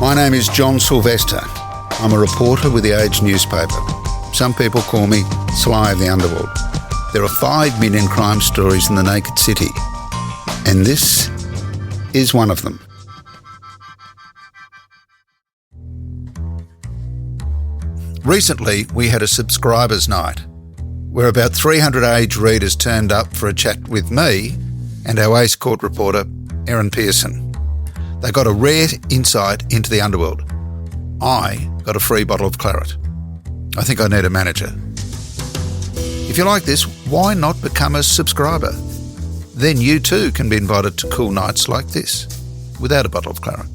My name is John Silvester. I'm a reporter with the Age newspaper. Some people call me Sly of the Underworld. There are 5 million crime stories in the naked city, and this is one of them. Recently, we had a subscribers night where about 300 Age readers turned up for a chat with me and our Ace Court reporter, Erin Patterson. They got a rare insight into the underworld. I got a free bottle of claret. I think I need a manager. If you like this, why not become a subscriber? Then you too can be invited to cool nights like this without a bottle of claret.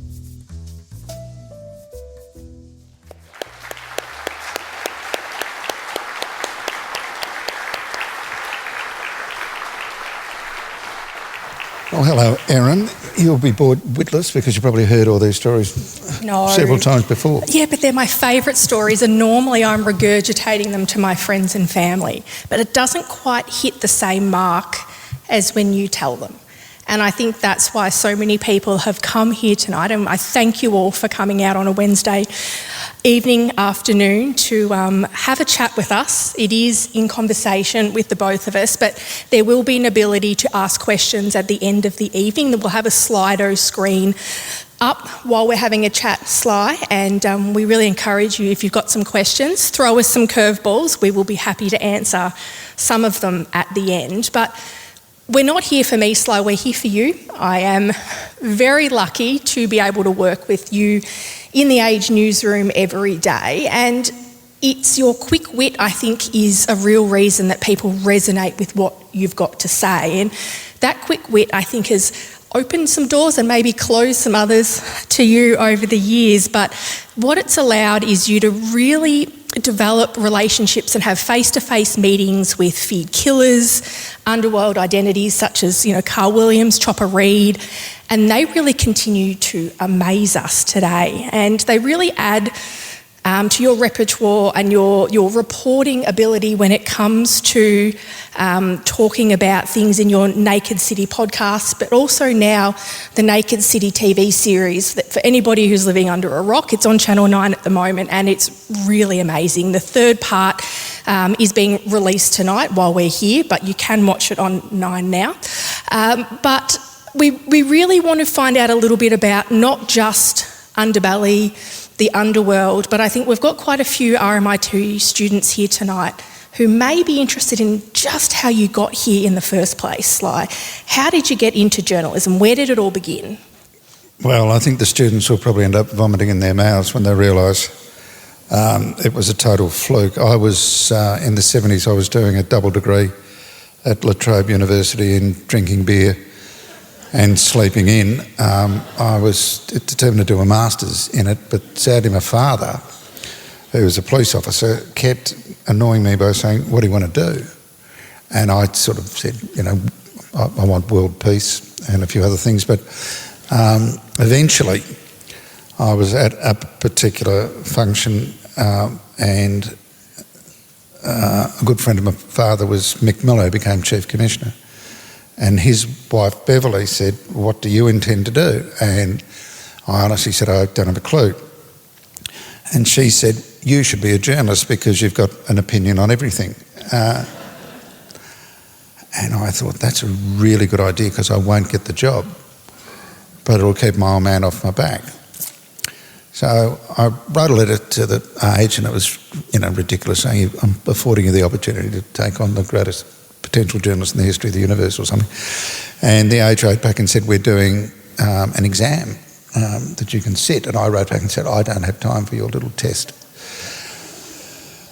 Well, hello, Erin. You'll be bored witless because you probably heard all these stories several times before. Yeah, but they're my favourite stories, and normally I'm regurgitating them to my friends and family. But it doesn't quite hit the same mark as when you tell them. And I think that's why so many people have come here tonight, and I thank you all for coming out on a Wednesday evening, afternoon to have a chat with us. It is in conversation with the both of us, but there will be an ability to ask questions at the end of the evening. We'll have a Slido screen up while we're having a chat, Sly, and we really encourage you, if you've got some questions, throw us some curveballs. We will be happy to answer some of them at the end. But we're not here for me, Sly, we're here for you. I am very lucky to be able to work with you in the Age newsroom every day, and it's your quick wit, I think, is a real reason that people resonate with what you've got to say. And that quick wit, I think, has opened some doors and maybe closed some others to you over the years, but what it's allowed is you to really develop relationships and have face-to-face meetings with feed killers, underworld identities such as, Carl Williams, Chopper Reed, and they really continue to amaze us today. And they really add to your repertoire and your reporting ability when it comes to talking about things in your Naked City podcast, but also now the Naked City TV series that for anybody who's living under a rock, it's on Channel 9 at the moment and it's really amazing. The 3rd part is being released tonight while we're here, but you can watch it on 9 now. But we really want to find out a little bit about not just underbelly, the underworld, but I think we've got quite a few RMIT students here tonight who may be interested in just how you got here in the first place, Sly. How did you get into journalism? Where did it all begin? Well, I think the students will probably end up vomiting in their mouths when they realise it was a total fluke. I was, in the 70s, I was doing a double degree at La Trobe University in drinking beer and sleeping in. I was determined to do a master's in it, but sadly my father, who was a police officer, kept annoying me by saying, "What do you want to do?" And I sort of said, I want world peace and a few other things, but eventually I was at a particular function and a good friend of my father was Mick Miller, who became Chief Commissioner. And his wife, Beverly, said, "What do you intend to do?" And I honestly said, "I don't have a clue." And she said, "You should be a journalist because you've got an opinion on everything." And I thought, that's a really good idea because I won't get the job, but it'll keep my old man off my back. So I wrote a letter to the Age, and it was, ridiculous, saying, "I'm affording you the opportunity to take on the greatest potential journalist in the history of the universe," or something. And the Age wrote back and said, "We're doing an exam that you can sit." And I wrote back and said, "I don't have time for your little test."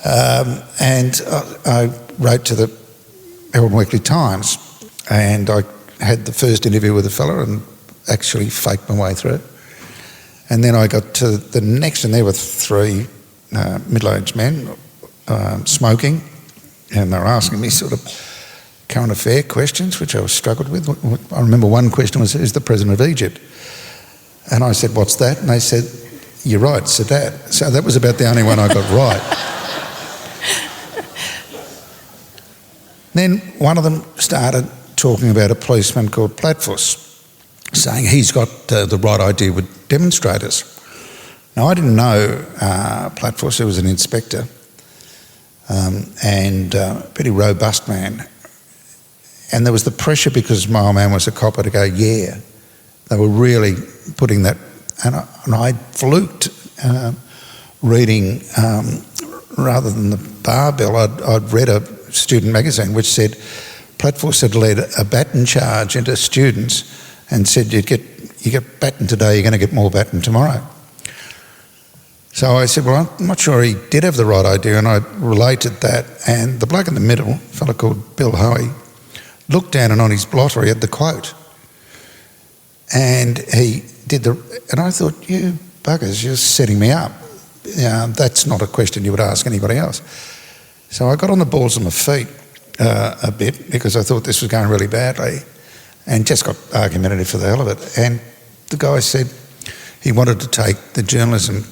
And I wrote to the Herald Weekly Times, and I had the first interview with a fella and actually faked my way through. And then I got to the next, and there were 3 middle-aged men smoking, and they were asking me sort of current affair questions, which I was struggled with. I remember one question was, "Who's the President of Egypt?" And I said, "What's that?" And they said, "You're right, Sadat." So that was about the only one I got right. Then one of them started talking about a policeman called Platfuss, saying he's got the right idea with demonstrators. Now, I didn't know Platforce. He was an inspector and a pretty robust man. And there was the pressure because my old man was a copper to go, yeah. They were really putting that, and I fluked reading, rather than the bar bill, I'd read a student magazine which said Platforce had led a baton charge into students and said you get baton today, you're going to get more baton tomorrow. So I said, well, I'm not sure he did have the right idea, and I related that, and the bloke in the middle, a fellow called Bill Hoey, looked down and on his blotter he had the quote. And he did and I thought, you buggers, you're setting me up. That's not a question you would ask anybody else. So I got on the balls of my feet a bit because I thought this was going really badly and just got argumentative for the hell of it. And the guy said he wanted to take the journalism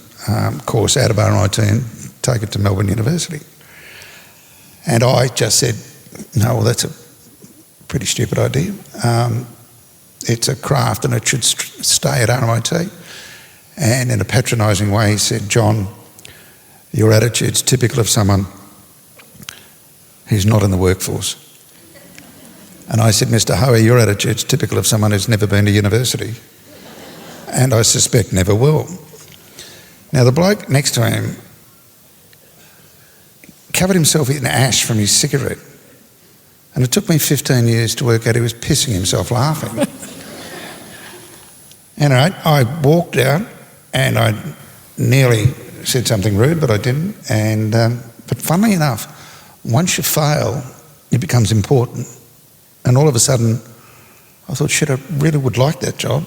course out of RMIT and take it to Melbourne University. And I just said, no, well, that's a pretty stupid idea. It's a craft and it should stay at RMIT. And in a patronising way he said, John, your attitude's typical of someone who's not in the workforce. And I said, Mr. Hoey, your attitude's typical of someone who's never been to university. And I suspect never will. Now the bloke next to him covered himself in ash from his cigarette. And it took me 15 years to work out he was pissing himself laughing. Anyway, I walked out and I nearly said something rude, but I didn't. And but funnily enough, once you fail, it becomes important. And all of a sudden, I thought, shit, I really would like that job.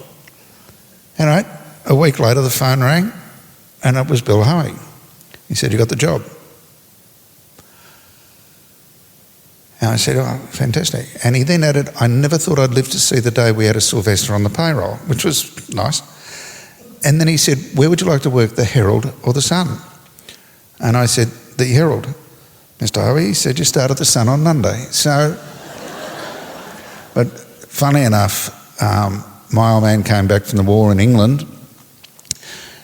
Anyway, a week later, the phone rang, and it was Bill Hoey. He said, you got the job. And I said, oh, fantastic. And he then added, I never thought I'd live to see the day we had a Silvester on the payroll, which was nice. And then he said, where would you like to work, the Herald or the Sun? And I said, the Herald. Mr. Hoey, he said, you start at the Sun on Monday. So, but funny enough, my old man came back from the war in England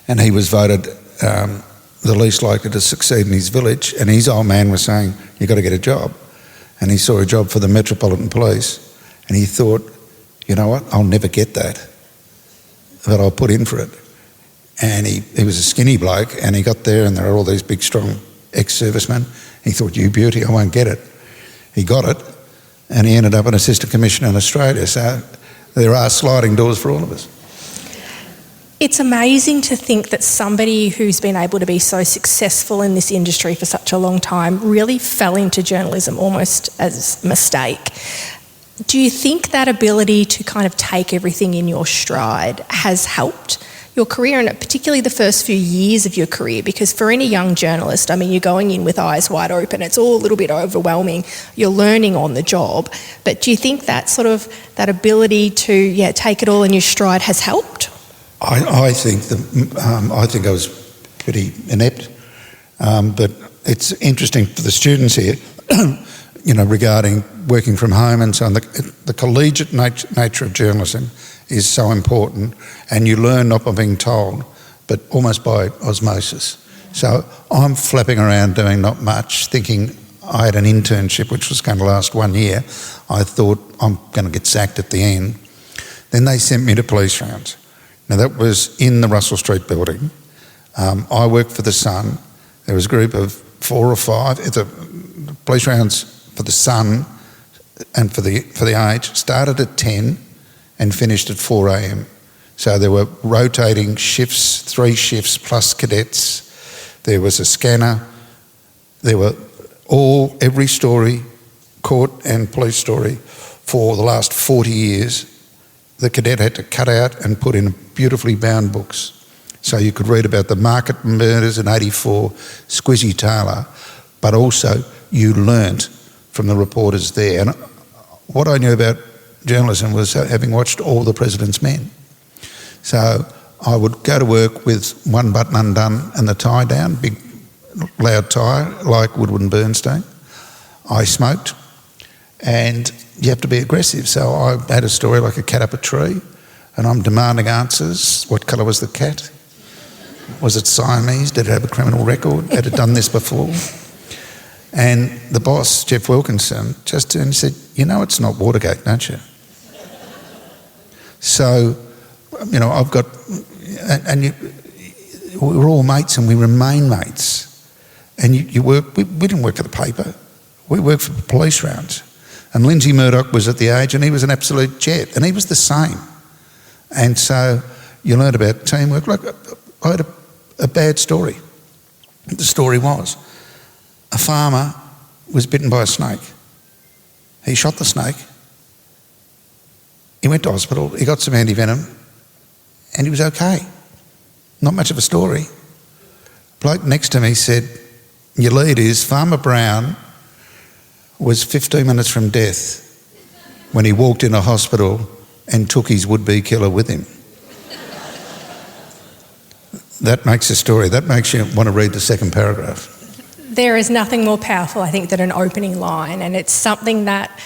and he was voted the least likely to succeed in his village, and his old man was saying, you've got to get a job. And he saw a job for the Metropolitan Police and he thought, you know what, I'll never get that, but I'll put in for it. And he was a skinny bloke and he got there and there are all these big strong ex-servicemen. He thought, you beauty, I won't get it. He got it and he ended up an assistant commissioner in Australia. So there are sliding doors for all of us. It's amazing to think that somebody who's been able to be so successful in this industry for such a long time really fell into journalism almost as a mistake. Do you think that ability to kind of take everything in your stride has helped your career, and particularly the first few years of your career? Because for any young journalist, I mean, you're going in with eyes wide open. It's all a little bit overwhelming. You're learning on the job. But do you think that sort of that ability to take it all in your stride has helped? I think I was pretty inept, but it's interesting for the students here, regarding working from home and so on. The collegiate nature of journalism is so important, and you learn not by being told, but almost by osmosis. So I'm flapping around doing not much, thinking I had an internship which was going to last 1 year. I thought I'm going to get sacked at the end. Then they sent me to police rounds. Now that was in the Russell Street building. I worked for the Sun. There was a group of 4 or 5. The police rounds for the Sun and for the Age started at 10 and finished at 4 a.m. So there were rotating shifts, 3 shifts plus cadets. There was a scanner. There were every story, court and police story, for the last 40 years. The cadet had to cut out and put in beautifully bound books. So you could read about the market murders in 84, Squizzy Taylor, but also you learnt from the reporters there. And what I knew about journalism was having watched All the President's Men. So I would go to work with one button undone and the tie down, big loud tie like Woodward and Bernstein. I smoked, and you have to be aggressive. So I had a story like a cat up a tree, and I'm demanding answers. What colour was the cat? Was it Siamese? Did it have a criminal record? Had it done this before? And the boss, Jeff Wilkinson, just turned and said, you know it's not Watergate, don't you? So, you know, I've got, we're all mates and we remain mates. And you work, we didn't work for the paper, we worked for police rounds. And Lindsay Murdoch was at the age and he was an absolute jet and he was the same. And so you learned about teamwork. Like, I had a bad story. The story was, a farmer was bitten by a snake. He shot the snake. He went to hospital, he got some antivenom and he was okay. Not much of a story. Bloke next to me said, your lead is Farmer Brown was 15 minutes from death when he walked in a hospital and took his would-be killer with him. That makes a story. That makes you want to read the second paragraph. There is nothing more powerful, I think, than an opening line, and it's something that,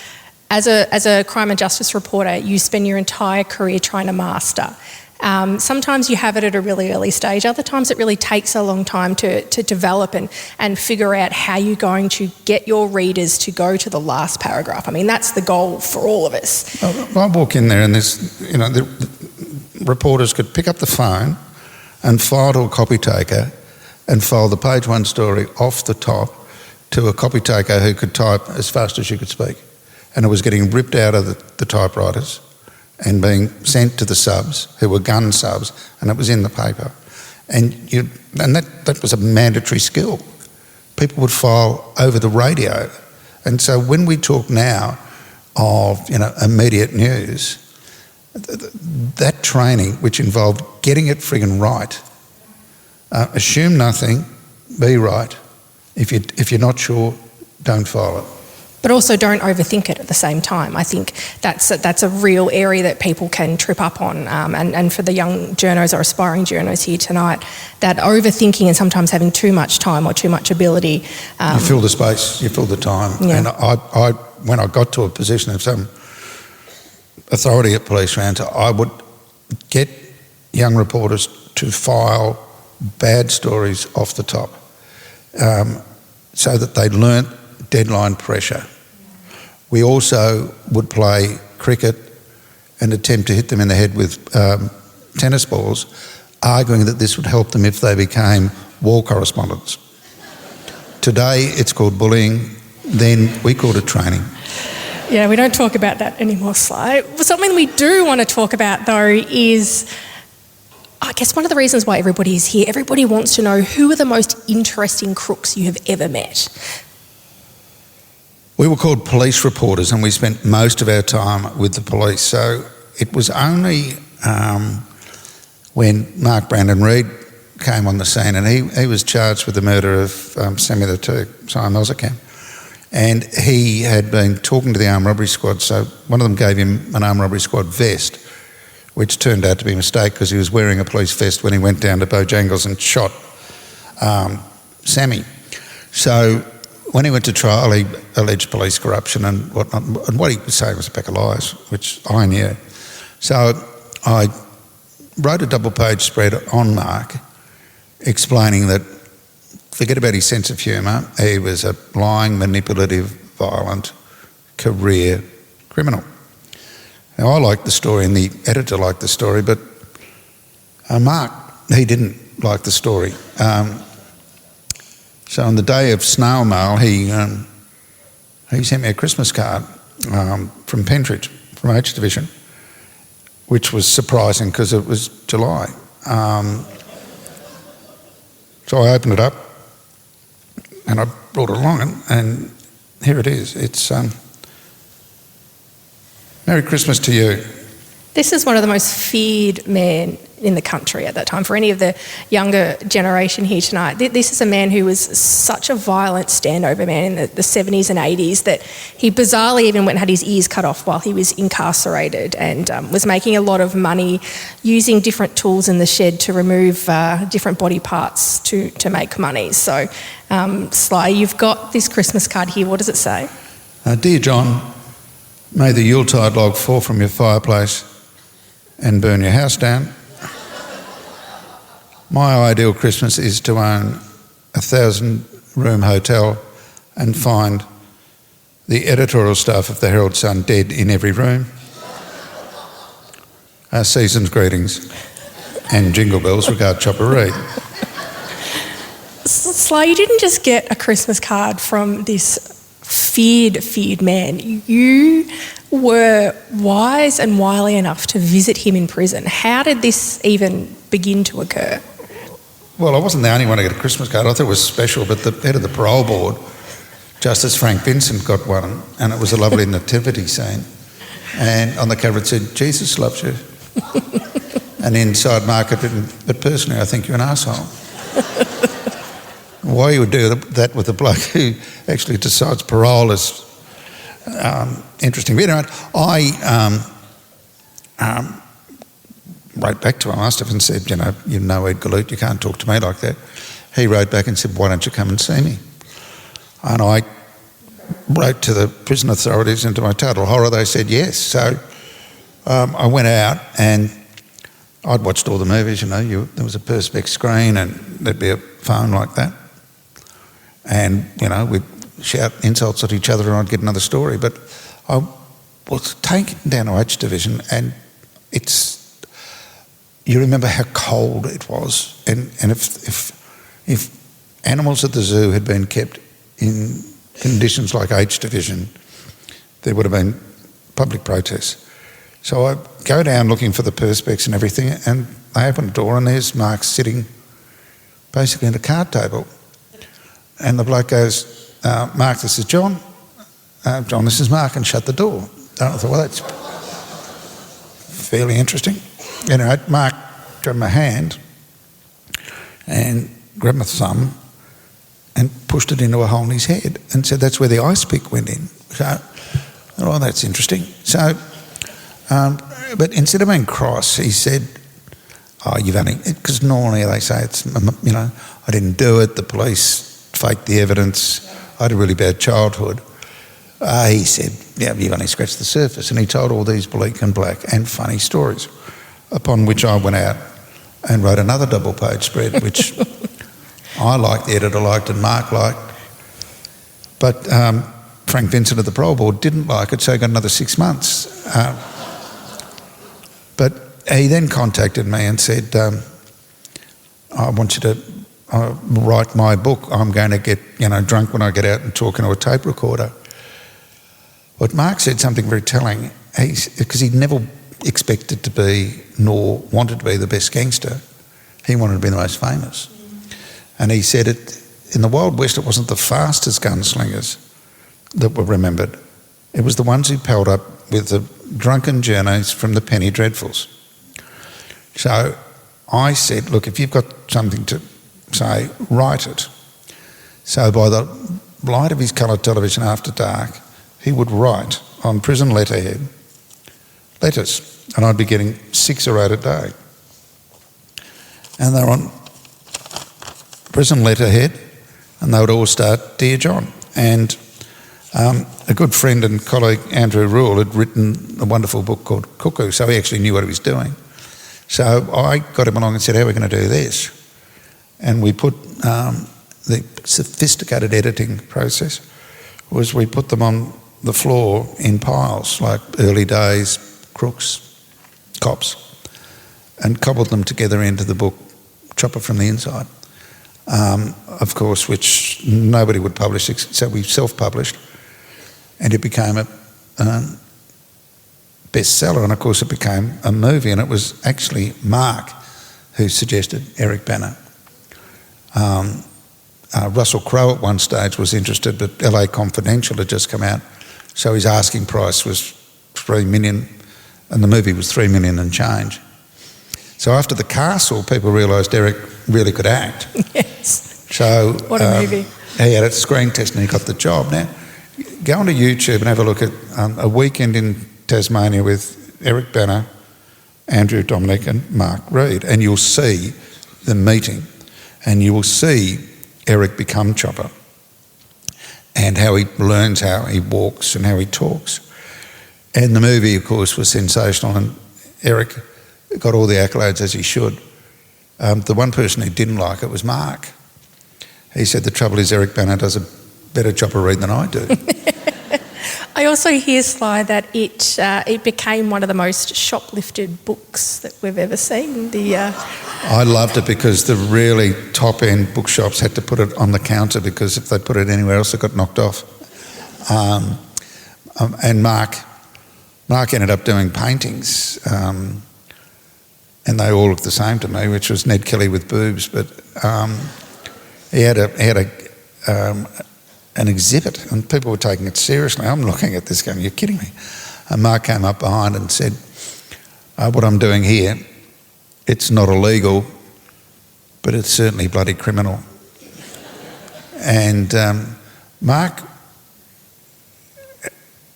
as a crime and justice reporter, you spend your entire career trying to master. Sometimes you have it at a really early stage, other times it really takes a long time to develop and figure out how you're going to get your readers to go to the last paragraph. I mean, that's the goal for all of us. I walk in there and there's, you know, the reporters could pick up the phone and file to a copy taker and file the page one story off the top to a copy taker who could type as fast as you could speak. And it was getting ripped out of the typewriters and being sent to the subs, who were gun subs, and it was in the paper. And that was a mandatory skill. People would file over the radio. And so when we talk now of, you know, immediate news, that training, which involved getting it friggin' right, assume nothing, be right. If you're not sure, don't file it. But also don't overthink it at the same time. I think that's a real area that people can trip up on. And for the young journos or aspiring journos here tonight, that overthinking and sometimes having too much time or too much ability. You fill the space, you fill the time. Yeah. And I when I got to a position of some authority at police rounds, I would get young reporters to file bad stories off the top so that they learnt deadline pressure. We also would play cricket and attempt to hit them in the head with tennis balls, arguing that this would help them if they became war correspondents. Today it's called bullying, then we called it training. Yeah, we don't talk about that anymore, Sly. Something we do want to talk about, though, is, I guess, one of the reasons why everybody is here. Everybody wants to know who are the most interesting crooks you have ever met. We were called police reporters and we spent most of our time with the police. So it was only when Mark Brandon Reid came on the scene, and he was charged with the murder of Sammy the Turk, Simon Ozacam. And he had been talking to the armed robbery squad, so one of them gave him an armed robbery squad vest, which turned out to be a mistake because he was wearing a police vest when he went down to Bojangles and shot Sammy. So when he went to trial, he alleged police corruption and whatnot, and what he was saying was a pack of lies, which I knew. So I wrote a double-page spread on Mark explaining that, forget about his sense of humour, he was a lying, manipulative, violent, career criminal. Now, I liked the story and the editor liked the story, but Mark, he didn't like the story. So on the day of snail mail, he sent me a Christmas card from Pentridge, from H Division, which was surprising because it was July. So I opened it up and I brought it along and here it is. It's Merry Christmas to you. This is one of the most feared men in the country at that time. For any of the younger generation here tonight, this is a man who was such a violent standover man in the 70s and 80s that he bizarrely even went and had his ears cut off while he was incarcerated, and was making a lot of money using different tools in the shed to remove different body parts to make money. So, Sly, you've got this Christmas card here. What does it say? Dear John, may the Yuletide log fall from your fireplace and burn your house down. My ideal Christmas is to own a 1,000-room hotel and find the editorial staff of the Herald Sun dead in every room. Season's greetings and jingle bells, regard Chopper Read. Sly, you didn't just get a Christmas card from this feared man. You were wise and wily enough to visit him in prison. How did this even begin to occur? Well, I wasn't the only one to get a Christmas card. I thought it was special, but the head of the parole board, Justice Frank Vincent, got one, and it was a lovely nativity scene. And on the cover it said, "Jesus loves you." And inside Mark had written, "But personally, I think you're an arsehole." Why you would do that with a bloke who actually decides parole is interesting. But anyway, I wrote back to him, asked him and said, "You know Ed Galoot, you can't talk to me like that." He wrote back and said, "Why don't you come and see me?" And I wrote to the prison authorities, and to my total horror they said yes. So I went out, and I'd watched all the movies, there was a Perspex screen and there'd be a phone like that. And, we'd shout insults at each other and I'd get another story. But I was taken down to H Division, and you remember how cold it was. And if animals at the zoo had been kept in conditions like H Division, there would have been public protests. So I go down looking for the Perspex and everything, and I open the door and there's Mark sitting basically at a card table. And the bloke goes, "Mark, this is John. John, this is Mark," and shut the door. And I thought, well, that's fairly interesting. Mark grabbed my hand and grabbed my thumb and pushed it into a hole in his head and said, "That's where the ice pick went in." So, oh, that's interesting. So, but instead of being cross, he said, "Oh, you've only," because normally they say it's, "I didn't do it, the police faked the evidence, I had a really bad childhood." He said, "Yeah, you've only scratched the surface." And he told all these bleak and black and funny stories, upon which I went out and wrote another double-page spread, which I liked, the editor liked, and Mark liked. But Frank Vincent of the parole board didn't like it, so he got another 6 months. But he then contacted me and said, "I want you to write my book. I'm going to get drunk when I get out and talk into a tape recorder." But Mark said something very telling, because he'd never expected to be, nor wanted to be, the best gangster. He wanted to be the most famous. And he said in the Wild West, it wasn't the fastest gunslingers that were remembered. It was the ones who palled up with the drunken journeys from the penny dreadfuls. So I said, "Look, if you've got something to say, write it." So by the light of his coloured television after dark, he would write on prison letterhead letters, and I'd be getting 6 or 8 a day. And they were on prison letterhead, and they would all start, "Dear John." And a good friend and colleague, Andrew Rule, had written a wonderful book called Cuckoo, so he actually knew what he was doing. So I got him along and said, "How are we going to do this?" And we put the sophisticated editing process was we put them on the floor in piles, like early days crooks, cops, and cobbled them together into the book Chopper from the Inside. Of course, which nobody would publish, so we self-published, and it became a bestseller, and of course it became a movie, and it was actually Mark who suggested Eric Bana. Russell Crowe at one stage was interested, but LA Confidential had just come out, so his asking price was $3 million, and the movie was $3 million and change. So after The Castle, people realised Eric really could act. Yes. So what a movie. He had a screen test and he got the job. Now, go onto YouTube and have a look at A Weekend in Tasmania with Eric Bana, Andrew Dominic and Mark Read, and you'll see them meeting, and you will see Eric become Chopper and how he learns how he walks and how he talks. And the movie, of course, was sensational, and Eric got all the accolades as he should. The one person who didn't like it was Mark. He said, the trouble is Eric Banner does a better job of reading than I do. I also hear, Sly, that it became one of the most shoplifted books that we've ever seen. I loved it because the really top-end bookshops had to put it on the counter because if they put it anywhere else, it got knocked off. And Mark ended up doing paintings, and they all looked the same to me, which was Ned Kelly with boobs. But he had an exhibit, and people were taking it seriously. I'm looking at this going, you're kidding me. And Mark came up behind and said, what I'm doing here, it's not illegal, but it's certainly bloody criminal. And Mark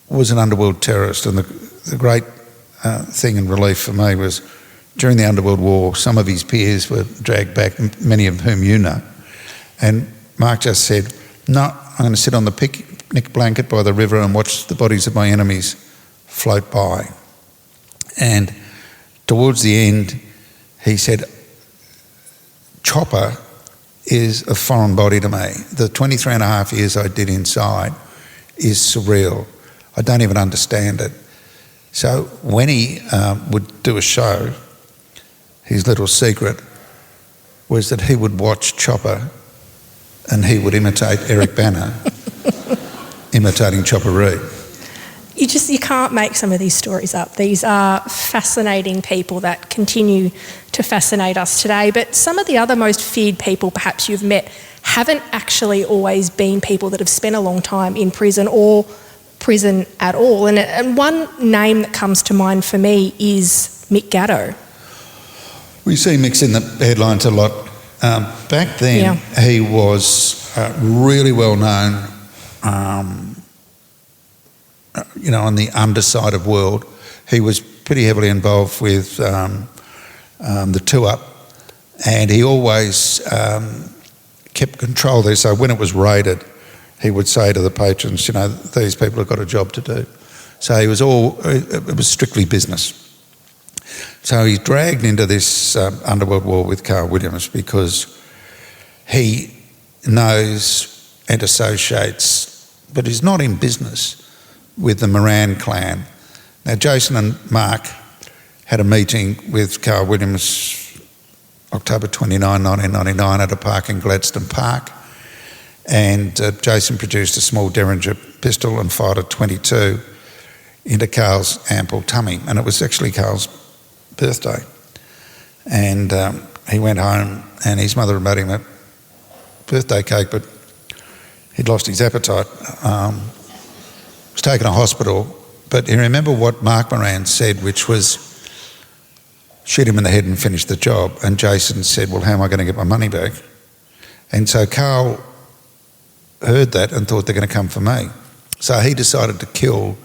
was an underworld terrorist, and the great thing and relief for me was during the Underworld War, some of his peers were dragged back, many of whom you know, and Mark just said, no, I'm going to sit on the picnic blanket by the river and watch the bodies of my enemies float by. And towards the end, he said, Chopper is a foreign body to me. The 23 and a half years I did inside is surreal. I don't even understand it. So when he would do a show, his little secret was that he would watch Chopper and he would imitate Eric Banner, imitating Chopper Reid. You can't make some of these stories up. These are fascinating people that continue to fascinate us today. But some of the other most feared people perhaps you've met haven't actually always been people that have spent a long time in prison or prison at all. And one name that comes to mind for me is Mick Gatto. We see Mick's in the headlines a lot. Back then, he was really well known, on the underside of world. He was pretty heavily involved with the two-up, and he always kept control there. So when it was raided, he would say to the patrons, these people have got a job to do. So it was strictly business. So he's dragged into this underworld war with Carl Williams because he knows and associates, but is not in business, with the Moran clan. Now, Jason and Mark had a meeting with Carl Williams October 29, 1999 at a park in Gladstone Park, and Jason produced a small Derringer pistol and fired a .22 into Carl's ample tummy, and it was actually Carl's birthday. And he went home and his mother had made him a birthday cake, but he'd lost his appetite. Was taken to hospital, but you remember what Mark Moran said, which was, shoot him in the head and finish the job. And Jason said, well, how am I going to get my money back? And so Carl heard that and thought they're going to come for me. So he decided to kill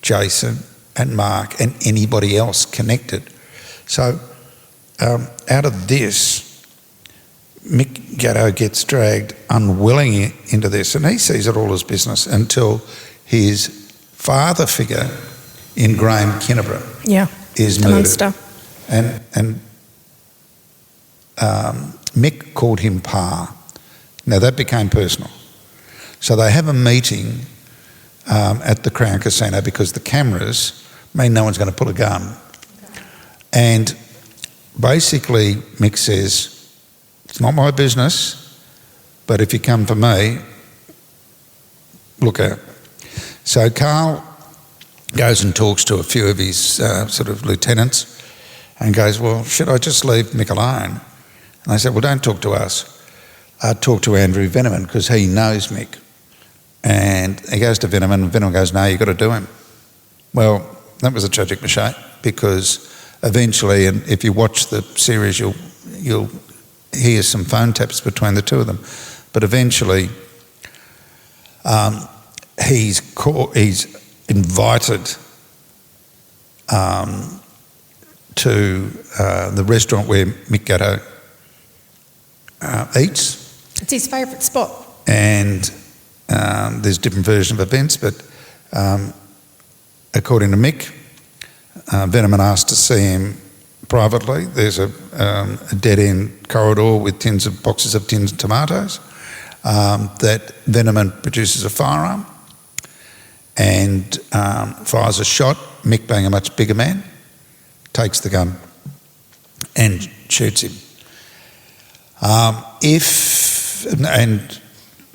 Jason and Mark and anybody else connected. So out of this, Mick Gatto gets dragged unwillingly into this, and he sees it all as business until his father figure in Graham Kinneber is murdered. Monster. And Mick called him Pa. Now that became personal. So they have a meeting at the Crown Casino because the cameras mean no one's going to pull a gun. And basically Mick says, it's not my business, but if you come for me, look out. So Carl goes and talks to a few of his sort of lieutenants and goes, well, should I just leave Mick alone? And they said, well, don't talk to us. Talk to Andrew Veneman because he knows Mick. And he goes to Veneman and Veneman goes, no, you've got to do him. Well, that was a tragic mistake because eventually, and if you watch the series, you'll hear some phone taps between the two of them. But eventually, he's invited to the restaurant where Mick Gatto eats. It's his favourite spot. And there's different versions of events, but according to Mick, Veneman asked to see him privately. There's a dead-end corridor with boxes of tins of tomatoes. That Veneman produces a firearm and fires a shot. Mick, being a much bigger man, takes the gun and shoots him. And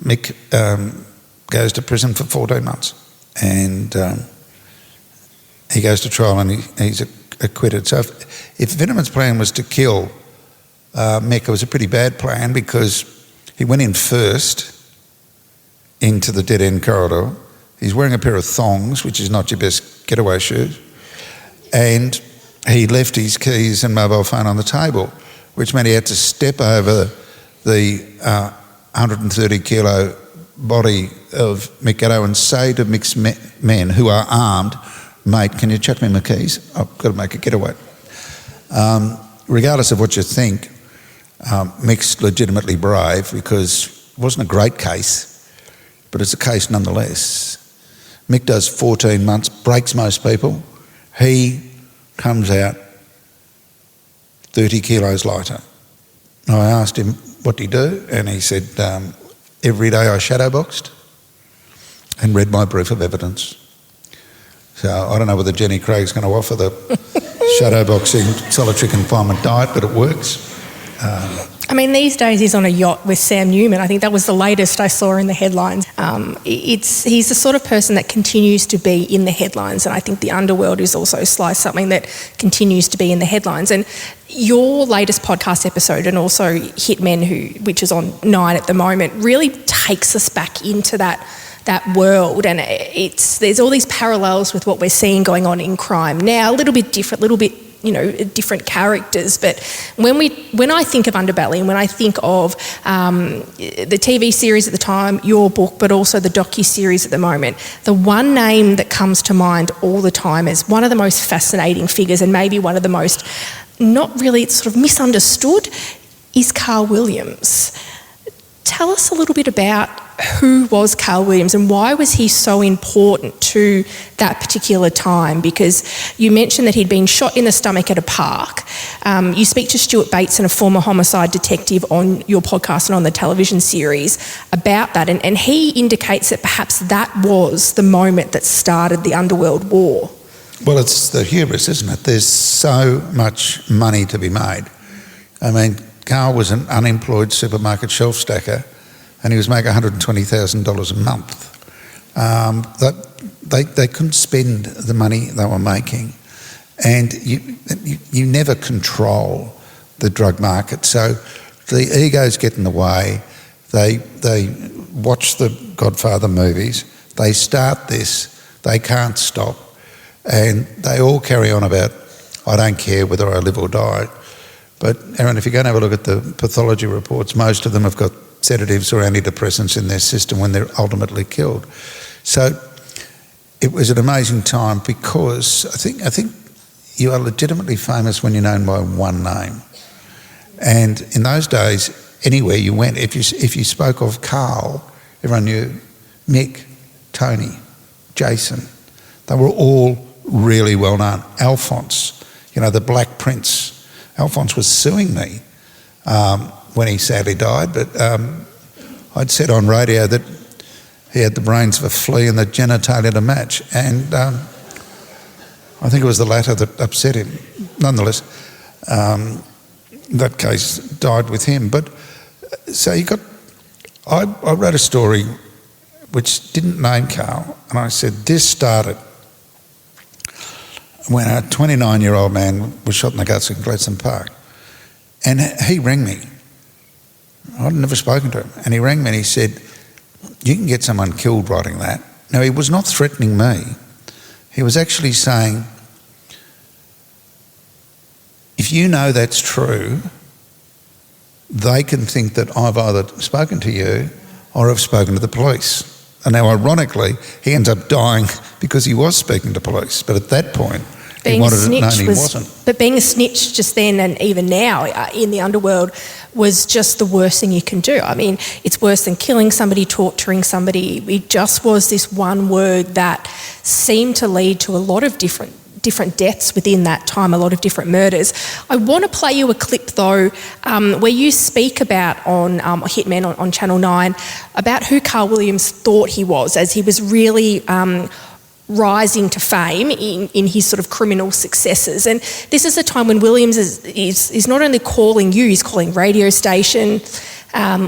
Mick goes to prison for 14 months, and he goes to trial and he's acquitted. So if Veneman's plan was to kill Mick, it was a pretty bad plan, because he went in first into the dead-end corridor. He's wearing a pair of thongs, which is not your best getaway shoes, and he left his keys and mobile phone on the table, which meant he had to step over the 130-kilo body of Mick Gatto and say to Mick's men, who are armed, "Mate, can you chuck me my keys? I've got to make a getaway." Regardless of what you think, Mick's legitimately brave, because it wasn't a great case, but it's a case nonetheless. Mick does 14 months, breaks most people. He comes out 30 kilos lighter. I asked him, what do you do? And he said, every day I shadowboxed and read my brief of evidence. So I don't know whether Jenny Craig's going to offer the shadowboxing solitary confinement diet, but it works. I mean, these days he's on a yacht with Sam Newman. I think that was the latest I saw in the headlines. He's the sort of person that continues to be in the headlines, and I think the underworld is also something that continues to be in the headlines. And your latest podcast episode, and also Hitmen, which is on 9 at the moment, really takes us back into that world, and there's all these parallels with what we're seeing going on in crime now. A little bit different, different characters. But when I think of Underbelly, and when I think of the TV series at the time, your book, but also the docu-series at the moment, the one name that comes to mind all the time as one of the most fascinating figures, and maybe one of the most not really sort of misunderstood, is Carl Williams. Tell us a little bit about who was Carl Williams and why was he so important to that particular time? Because you mentioned that he'd been shot in the stomach at a park. You speak to Stuart Bateson, a former homicide detective, on your podcast and on the television series about that, and he indicates that perhaps that was the moment that started the Underworld War. Well, it's the hubris, isn't it? There's so much money to be made. I mean, Carl was an unemployed supermarket shelf stacker, and he was making $120,000 a month. They couldn't spend the money they were making, and you never control the drug market. So the egos get in the way. They watch the Godfather movies. They start this. They can't stop, and they all carry on about, I don't care whether I live or die. But Erin, if you go and have a look at the pathology reports, most of them have got sedatives or antidepressants in their system when they're ultimately killed. So it was an amazing time, because I think you are legitimately famous when you're known by one name. And in those days, anywhere you went, if you spoke of Carl, everyone knew Mick, Tony, Jason. They were all really well known. Alphonse, the Black Prince. Alphonse was suing me when he sadly died, but I'd said on radio that he had the brains of a flea and the genitalia to match, and I think it was the latter that upset him. Nonetheless, that case died with him. But so I wrote a story which didn't name Carl, and I said this started when a 29-year-old man was shot in the guts in Gladstone Park. And he rang me. I'd never spoken to him. And he rang me and he said, you can get someone killed writing that. Now, he was not threatening me. He was actually saying, if you know that's true, they can think that I've either spoken to you or I've spoken to the police. And now, ironically, he ends up dying because he was speaking to police. But at that point, he wanted it known he wasn't. But being a snitch just then and even now in the underworld was just the worst thing you can do. I mean, it's worse than killing somebody, torturing somebody. It just was this one word that seemed to lead to a lot of different different deaths within that time, a lot of different murders. I want to play you a clip though, where you speak about on Hitmen on Channel 9 about who Carl Williams thought he was as he was really rising to fame in his sort of criminal successes. And this is a time when Williams is not only calling you, he's calling radio station.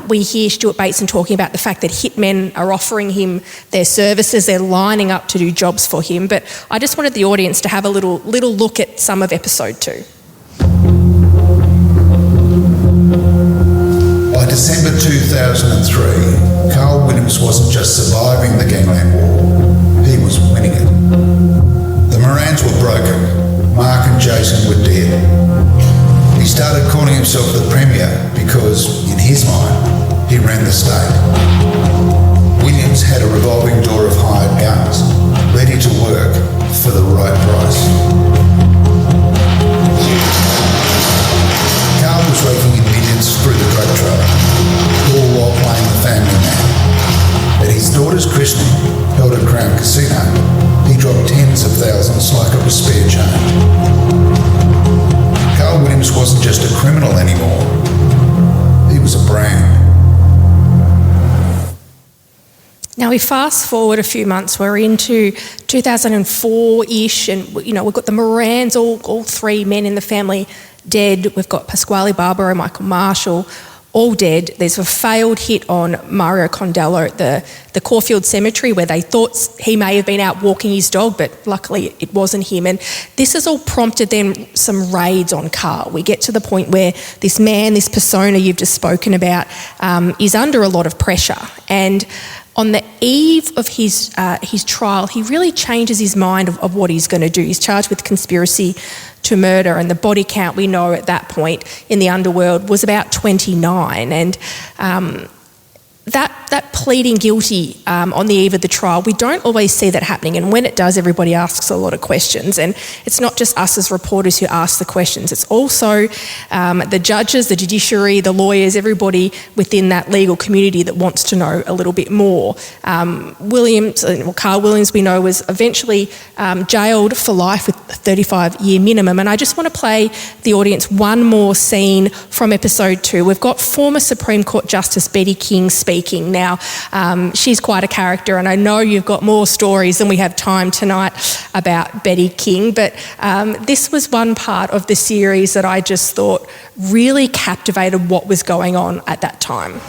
We hear Stuart Bateson talking about the fact that hitmen are offering him their services, they're lining up to do jobs for him. But I just wanted the audience to have a little look at some of episode 2. By December 2003, Carl Williams wasn't just surviving the gangland war, he was winning it. The Morans were broken, Mark and Jason were dead. He started calling himself the Premier because, in his mind, he ran the state. Williams had a revolving door of hired guns, ready to work for the right price. Carl was raking in millions through the drug trade, all while playing the family man. At his daughter's christening, held at Crown Casino, he dropped tens of thousands like it was spare change. Carl Williams wasn't just a criminal anymore, he was a brand. Now we fast forward a few months, we're into 2004-ish, and we've got the Morans, all 3 men in the family dead. We've got Pasquale Barbaro, Michael Marshall, all dead. There's a failed hit on Mario Condello at the Caulfield Cemetery where they thought he may have been out walking his dog, but luckily it wasn't him. And this has all prompted then some raids on Carl. We get to the point where this man, this persona you've just spoken about, is under a lot of pressure. And on the eve of his trial, he really changes his mind of what he's going to do. He's charged with conspiracy to murder, and the body count we know at that point in the underworld was about 29. And that pleading guilty on the eve of the trial, we don't always see that happening, and when it does, everybody asks a lot of questions. And it's not just us as reporters who ask the questions, it's also the judges, the judiciary, the lawyers, everybody within that legal community that wants to know a little bit more. Carl Williams, we know, was eventually jailed for life with a 35-year minimum. And I just want to play the audience one more scene from episode 2. We've got former Supreme Court Justice Betty King speaking. Now, she's quite a character, and I know you've got more stories than we have time tonight about Betty King, but this was one part of the series that I just thought really captivated what was going on at that time.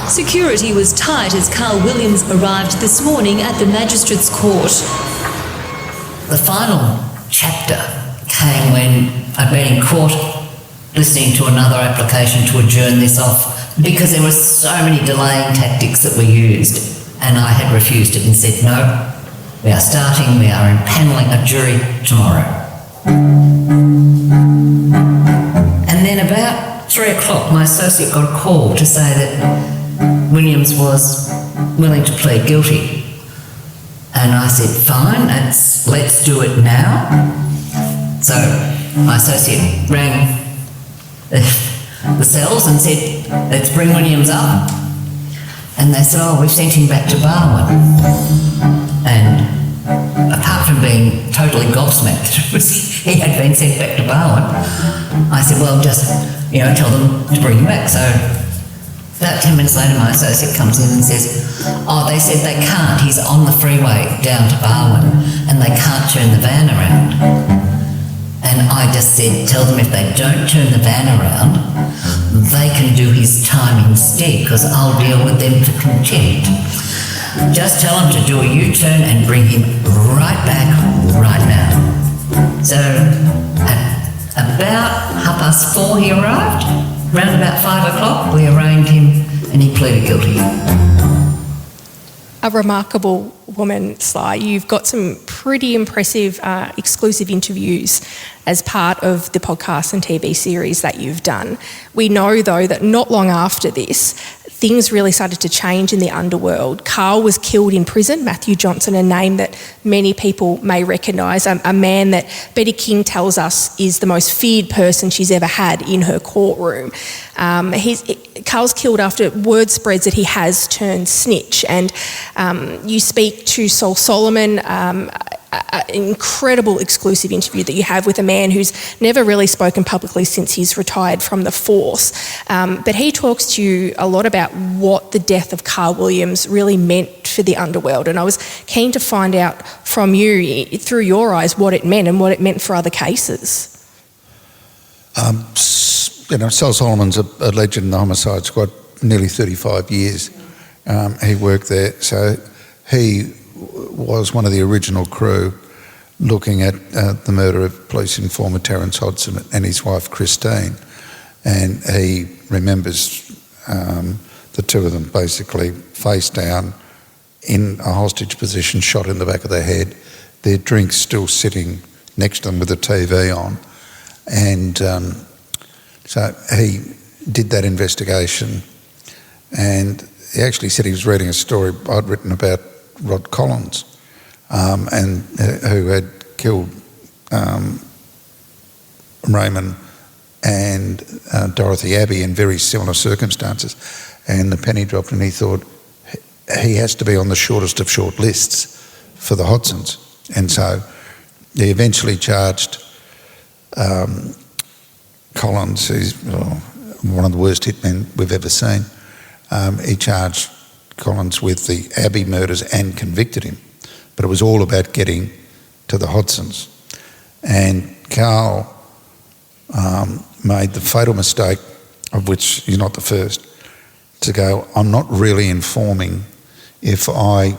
Security was tight as Carl Williams arrived this morning at the Magistrates' Court. The final chapter came when I'd been in court listening to another application to adjourn this off because there were so many delaying tactics that were used, and I had refused it and said, no, we are starting, we are impanelling a jury tomorrow. And then about 3 o'clock, my associate got a call to say that Williams was willing to plead guilty. And I said, fine, let's do it now. So my associate rang the cells and said, let's bring Williams up. And they said, oh, we've sent him back to Barwon. And apart from being totally gobsmacked that he had been sent back to Barwon, I said, well, just, tell them to bring him back. So about 10 minutes later, my associate comes in and says, oh, they said they can't. He's on the freeway down to Barwon and they can't turn the van around. And I just said, tell them if they don't turn the van around, they can do his time instead because I'll deal with them for contempt. Just tell them to do a U-turn and bring him right back right now. So at about 4:30 he arrived. Round about 5 o'clock we arraigned him and he pleaded guilty. A remarkable woman, Sly. You've got some pretty impressive exclusive interviews as part of the podcast and TV series that you've done. We know, though, that not long after this, things really started to change in the underworld. Carl was killed in prison. Matthew Johnson, a name that many people may recognise, a man that Betty King tells us is the most feared person she's ever had in her courtroom. Carl's killed after word spreads that he has turned snitch, and you speak to Sol Solomon, an incredible exclusive interview that you have with a man who's never really spoken publicly since he's retired from the force. But he talks to you a lot about what the death of Carl Williams really meant for the underworld. And I was keen to find out from you, through your eyes, what it meant and what it meant for other cases. Sol Solomon's a legend in the homicide squad, nearly 35 years. He worked there, so he was one of the original crew looking at the murder of police informer Terence Hodson and his wife Christine, and he remembers the two of them basically face down in a hostage position, shot in the back of the head, their drinks still sitting next to them with the TV on, and so he did that investigation, and he actually said he was reading a story I'd written about Rod Collins, and who had killed Raymond and Dorothy Abbey in very similar circumstances, and the penny dropped, and he thought he has to be on the shortest of short lists for the Hodsons, and so he eventually charged Collins, who's one of the worst hitmen we've ever seen. He charged Collins with the Abbey murders and convicted him, but it was all about getting to the Hodsons. And Carl made the fatal mistake, of which he's not the first, to go, I'm not really informing. If I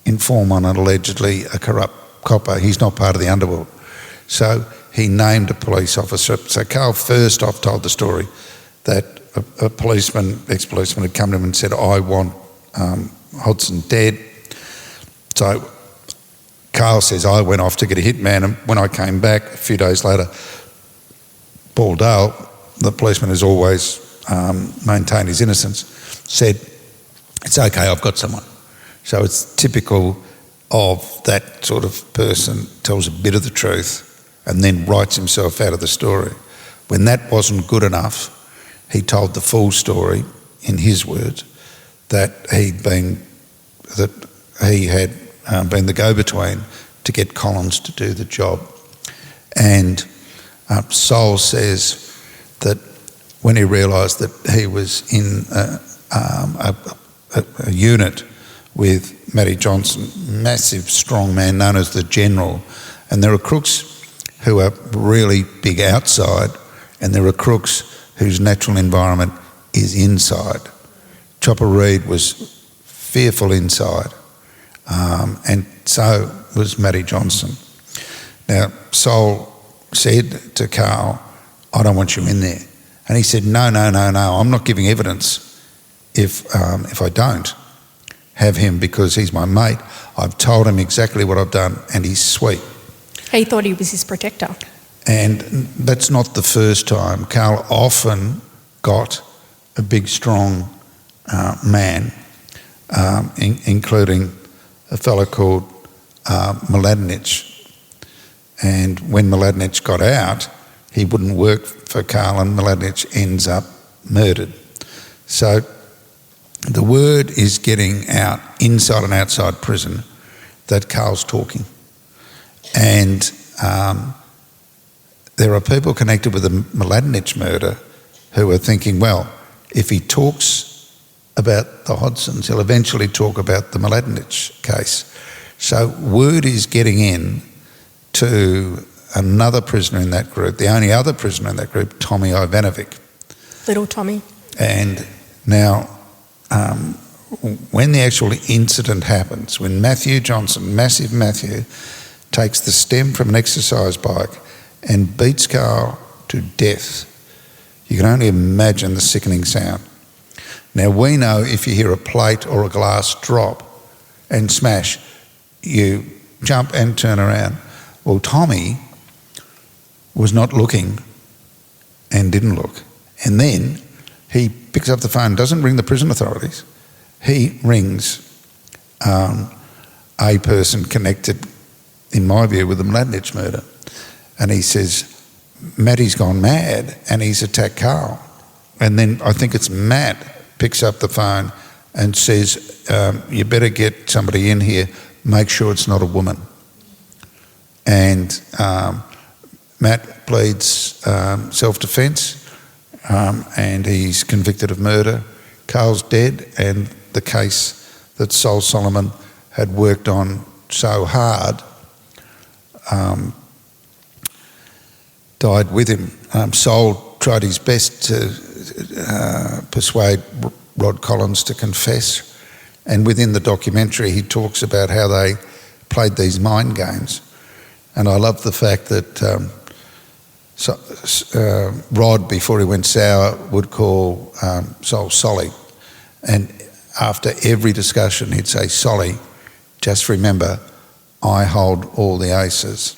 inform on an allegedly a corrupt copper, he's not part of the underworld. So he named a police officer. So Carl first off told the story that a policeman, ex-policeman, had come to him and said, I want Hodson dead. So Carl says, I went off to get a hitman, and when I came back a few days later, Paul Dale, the policeman has always maintained his innocence, said, it's okay, I've got someone. So it's typical of that sort of person, tells a bit of the truth and then writes himself out of the story. When that wasn't good enough, he told the full story in his words, that he had been the go-between to get Collins to do the job. And Sol says that when he realised that he was in a unit with Matty Johnson, massive strong man known as the General, and there are crooks who are really big outside, and there are crooks whose natural environment is inside. Chopper Reed was fearful inside, and so was Matty Johnson. Now, Sol said to Carl, I don't want you in there. And he said, no, I'm not giving evidence if I don't have him, because he's my mate. I've told him exactly what I've done, and he's sweet. He thought he was his protector. And that's not the first time. Carl often got a big, strong man, including a fellow called Mladenic. And when Mladenic got out, he wouldn't work for Carl, and Mladenic ends up murdered. So the word is getting out inside and outside prison that Carl's talking. And there are people connected with the Mladenic murder who are thinking, well, if he talks about the Hodsons, he'll eventually talk about the Mladenic case. So word is getting in to another prisoner in that group, the only other prisoner in that group, Tommy Ivanovic. Little Tommy. And now, when the actual incident happens, when Matthew Johnson, massive Matthew, takes the stem from an exercise bike and beats Carl to death, you can only imagine the sickening sound. Now, we know if you hear a plate or a glass drop and smash, you jump and turn around. Well, Tommy was not looking and didn't look. And then he picks up the phone, doesn't ring the prison authorities. He rings a person connected, in my view, with the Mladenic murder. And he says, Matty's gone mad and he's attacked Carl. And then I think it's Matt picks up the phone and says, you better get somebody in here, make sure it's not a woman. and Matt pleads self-defence, and he's convicted of murder. Carl's dead, and the case that Sol Solomon had worked on so hard died with him. Sol tried his best to persuade Rod Collins to confess, and within the documentary he talks about how they played these mind games. And I love the fact that Rod, before he went sour, would call Sol Solly, and after every discussion he'd say, "Solly, just remember, I hold all the aces."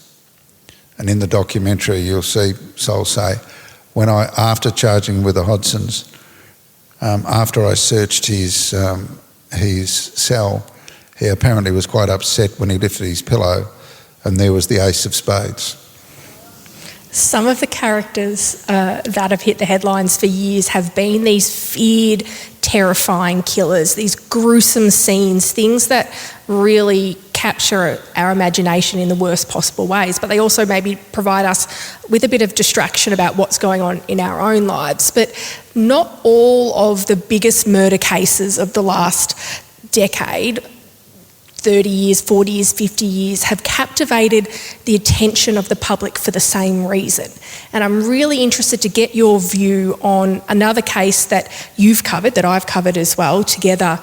And in the documentary you'll see Sol say, after charging with the Hodsons, after I searched his cell, he apparently was quite upset when he lifted his pillow and there was the ace of spades. Some of the characters that have hit the headlines for years have been these feared, terrifying killers, these gruesome scenes, things that really capture our imagination in the worst possible ways, but they also maybe provide us with a bit of distraction about what's going on in our own lives. But not all of the biggest murder cases of the last decade, 30 years, 40 years, 50 years, have captivated the attention of the public for the same reason. And I'm really interested to get your view on another case that you've covered, that I've covered as well, together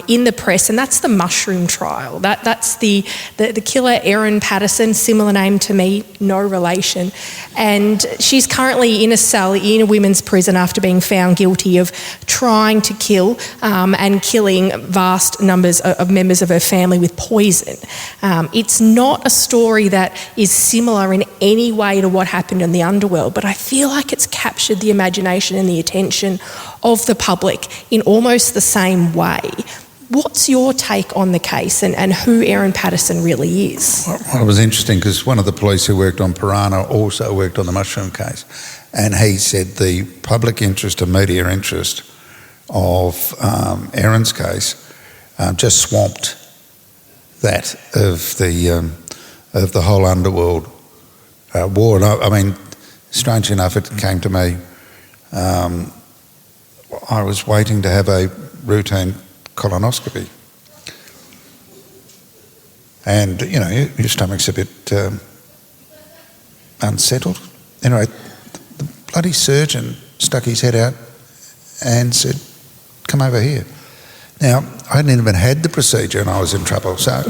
in the press, and that's the mushroom trial. That's the killer, Erin Patterson, similar name to me, no relation. And she's currently in a cell in a women's prison after being found guilty of trying to kill and killing vast numbers of members of her family with poison. It's not a story that is similar in any way to what happened in the underworld, but I feel like it's captured the imagination and the attention of the public in almost the same way. What's your take on the case and who Erin Patterson really is? Well, it was interesting because one of the police who worked on Piranha also worked on the mushroom case, and he said the public interest and media interest of Erin's case just swamped that of the whole underworld war. And I mean, strangely enough, it came to me. I was waiting to have a routine colonoscopy, and you know, your stomach's a bit unsettled. Anyway, the bloody surgeon stuck his head out and said, "Come over here." Now, I hadn't even had the procedure and I was in trouble, so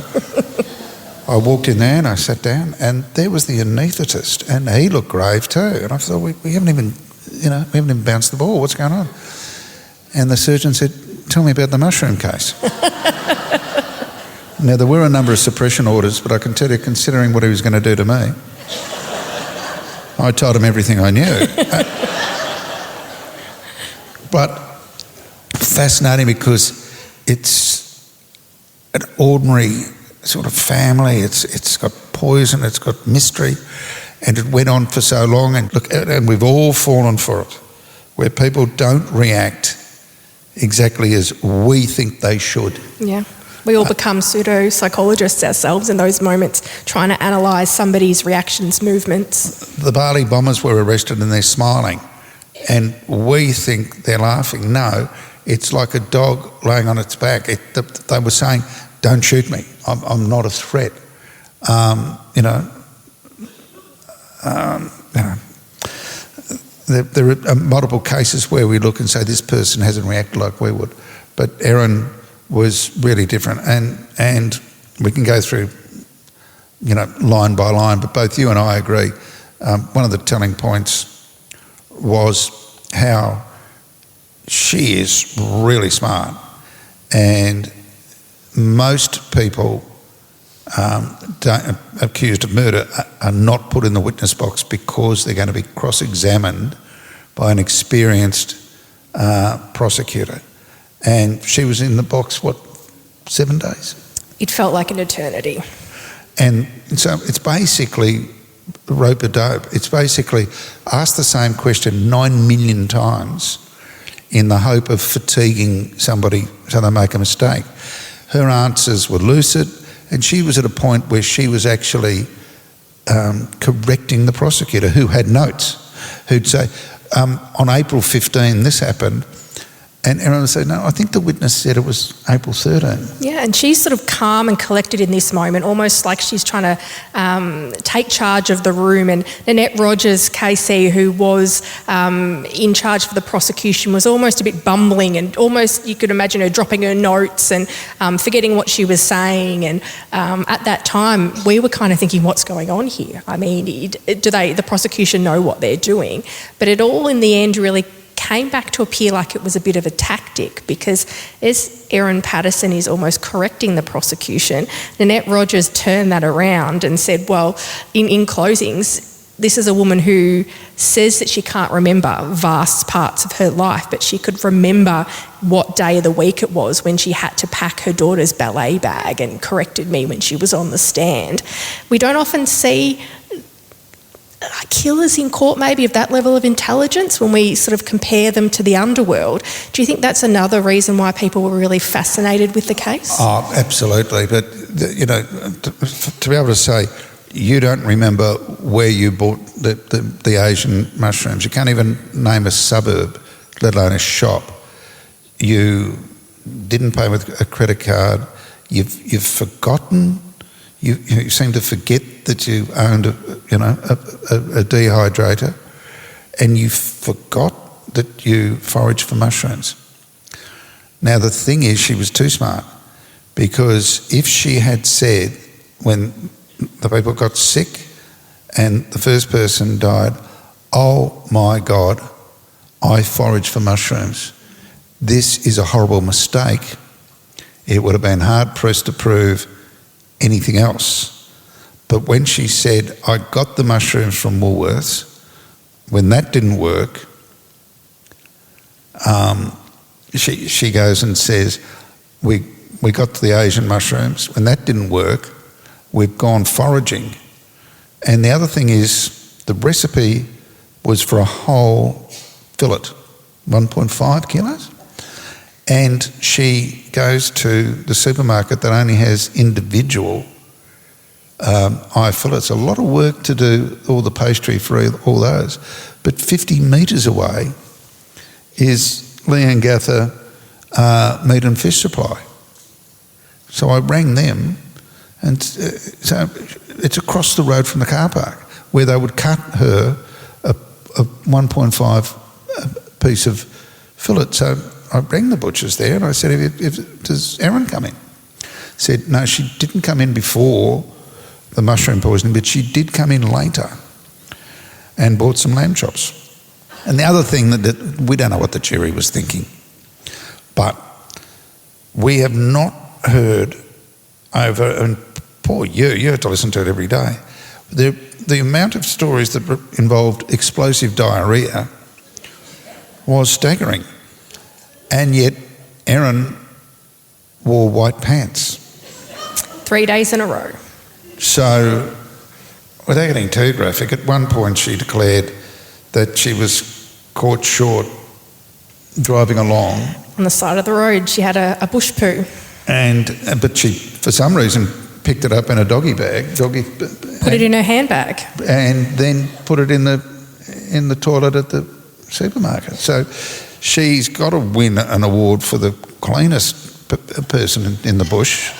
I walked in there and I sat down, and there was the anaesthetist, and he looked grave too. And I thought, we haven't even bounced the ball. What's going on? And the surgeon said, "Tell me about the mushroom case." Now, there were a number of suppression orders, but I can tell you, considering what he was going to do to me, I told him everything I knew. But fascinating because it's an ordinary sort of family. It's got poison, it's got mystery, and it went on for so long. And look, and we've all fallen for it, where people don't react exactly as we think they should. Yeah. We all become pseudo-psychologists ourselves in those moments, trying to analyse somebody's reactions, movements. The Bali bombers were arrested and they're smiling, and we think they're laughing. No, it's like a dog laying on its back. They were saying, "Don't shoot me. I'm not a threat." There are multiple cases where we look and say this person hasn't reacted like we would, but Erin was really different, and we can go through, line by line. But both you and I agree. One of the telling points was how she is really smart, and most people accused of murder are not put in the witness box because they're going to be cross-examined by an experienced prosecutor. And she was in the box, 7 days? It felt like an eternity. And so it's basically rope-a-dope. It's basically ask the same question 9 million times in the hope of fatiguing somebody so they make a mistake. Her answers were lucid, and she was at a point where she was actually correcting the prosecutor, who had notes, who'd say, on April 15 this happened, and Erin would say, no, I think the witness said it was April 13. Yeah, and she's sort of calm and collected in this moment, almost like she's trying to take charge of the room. And Nanette Rogers, KC, who was in charge for the prosecution, was almost a bit bumbling, and almost you could imagine her dropping her notes and forgetting what she was saying. And at that time, we were kind of thinking, what's going on here? I mean, the prosecution know what they're doing? But it all in the end really came back to appear like it was a bit of a tactic, because as Erin Patterson is almost correcting the prosecution, Nanette Rogers turned that around and said, well, in closings, this is a woman who says that she can't remember vast parts of her life, but she could remember what day of the week it was when she had to pack her daughter's ballet bag, and corrected me when she was on the stand. We don't often see killers in court maybe of that level of intelligence when we sort of compare them to the underworld. Do you think that's another reason why people were really fascinated with the case? Oh, absolutely. But, to be able to say, you don't remember where you bought the Asian mushrooms. You can't even name a suburb, let alone a shop. You didn't pay with a credit card. You've forgotten. You seem to forget that you owned a dehydrator, and you forgot that you foraged for mushrooms. Now the thing is, she was too smart, because if she had said, when the people got sick and the first person died, oh my God, I foraged for mushrooms, this is a horrible mistake, it would have been hard pressed to prove anything else. But when she said, I got the mushrooms from Woolworths, when that didn't work, she goes and says, we got the Asian mushrooms. When that didn't work, we've gone foraging. And the other thing is, the recipe was for a whole fillet, 1.5 kilos. And she goes to the supermarket that only has individual eye fillets. A lot of work to do all the pastry for all those. But 50 metres away is Leongatha Meat and Fish Supply. So I rang them, and so it's across the road from the car park, where they would cut her a 1.5 piece of fillet. So I rang the butchers there and I said, does Erin come in? Said, no, she didn't come in before the mushroom poisoning, but she did come in later and bought some lamb chops. And the other thing that we don't know what the jury was thinking, but we have not heard over, and poor you have to listen to it every day, the amount of stories that involved explosive diarrhoea was staggering. And yet Erin wore white pants. 3 days in a row. So, without getting too graphic, at one point she declared that she was caught short driving along. On the side of the road, she had a bush poo. But she, for some reason, picked it up in a doggy bag. Put it in her handbag. And then put it in the toilet at the supermarket. So she's got to win an award for the cleanest person in the bush.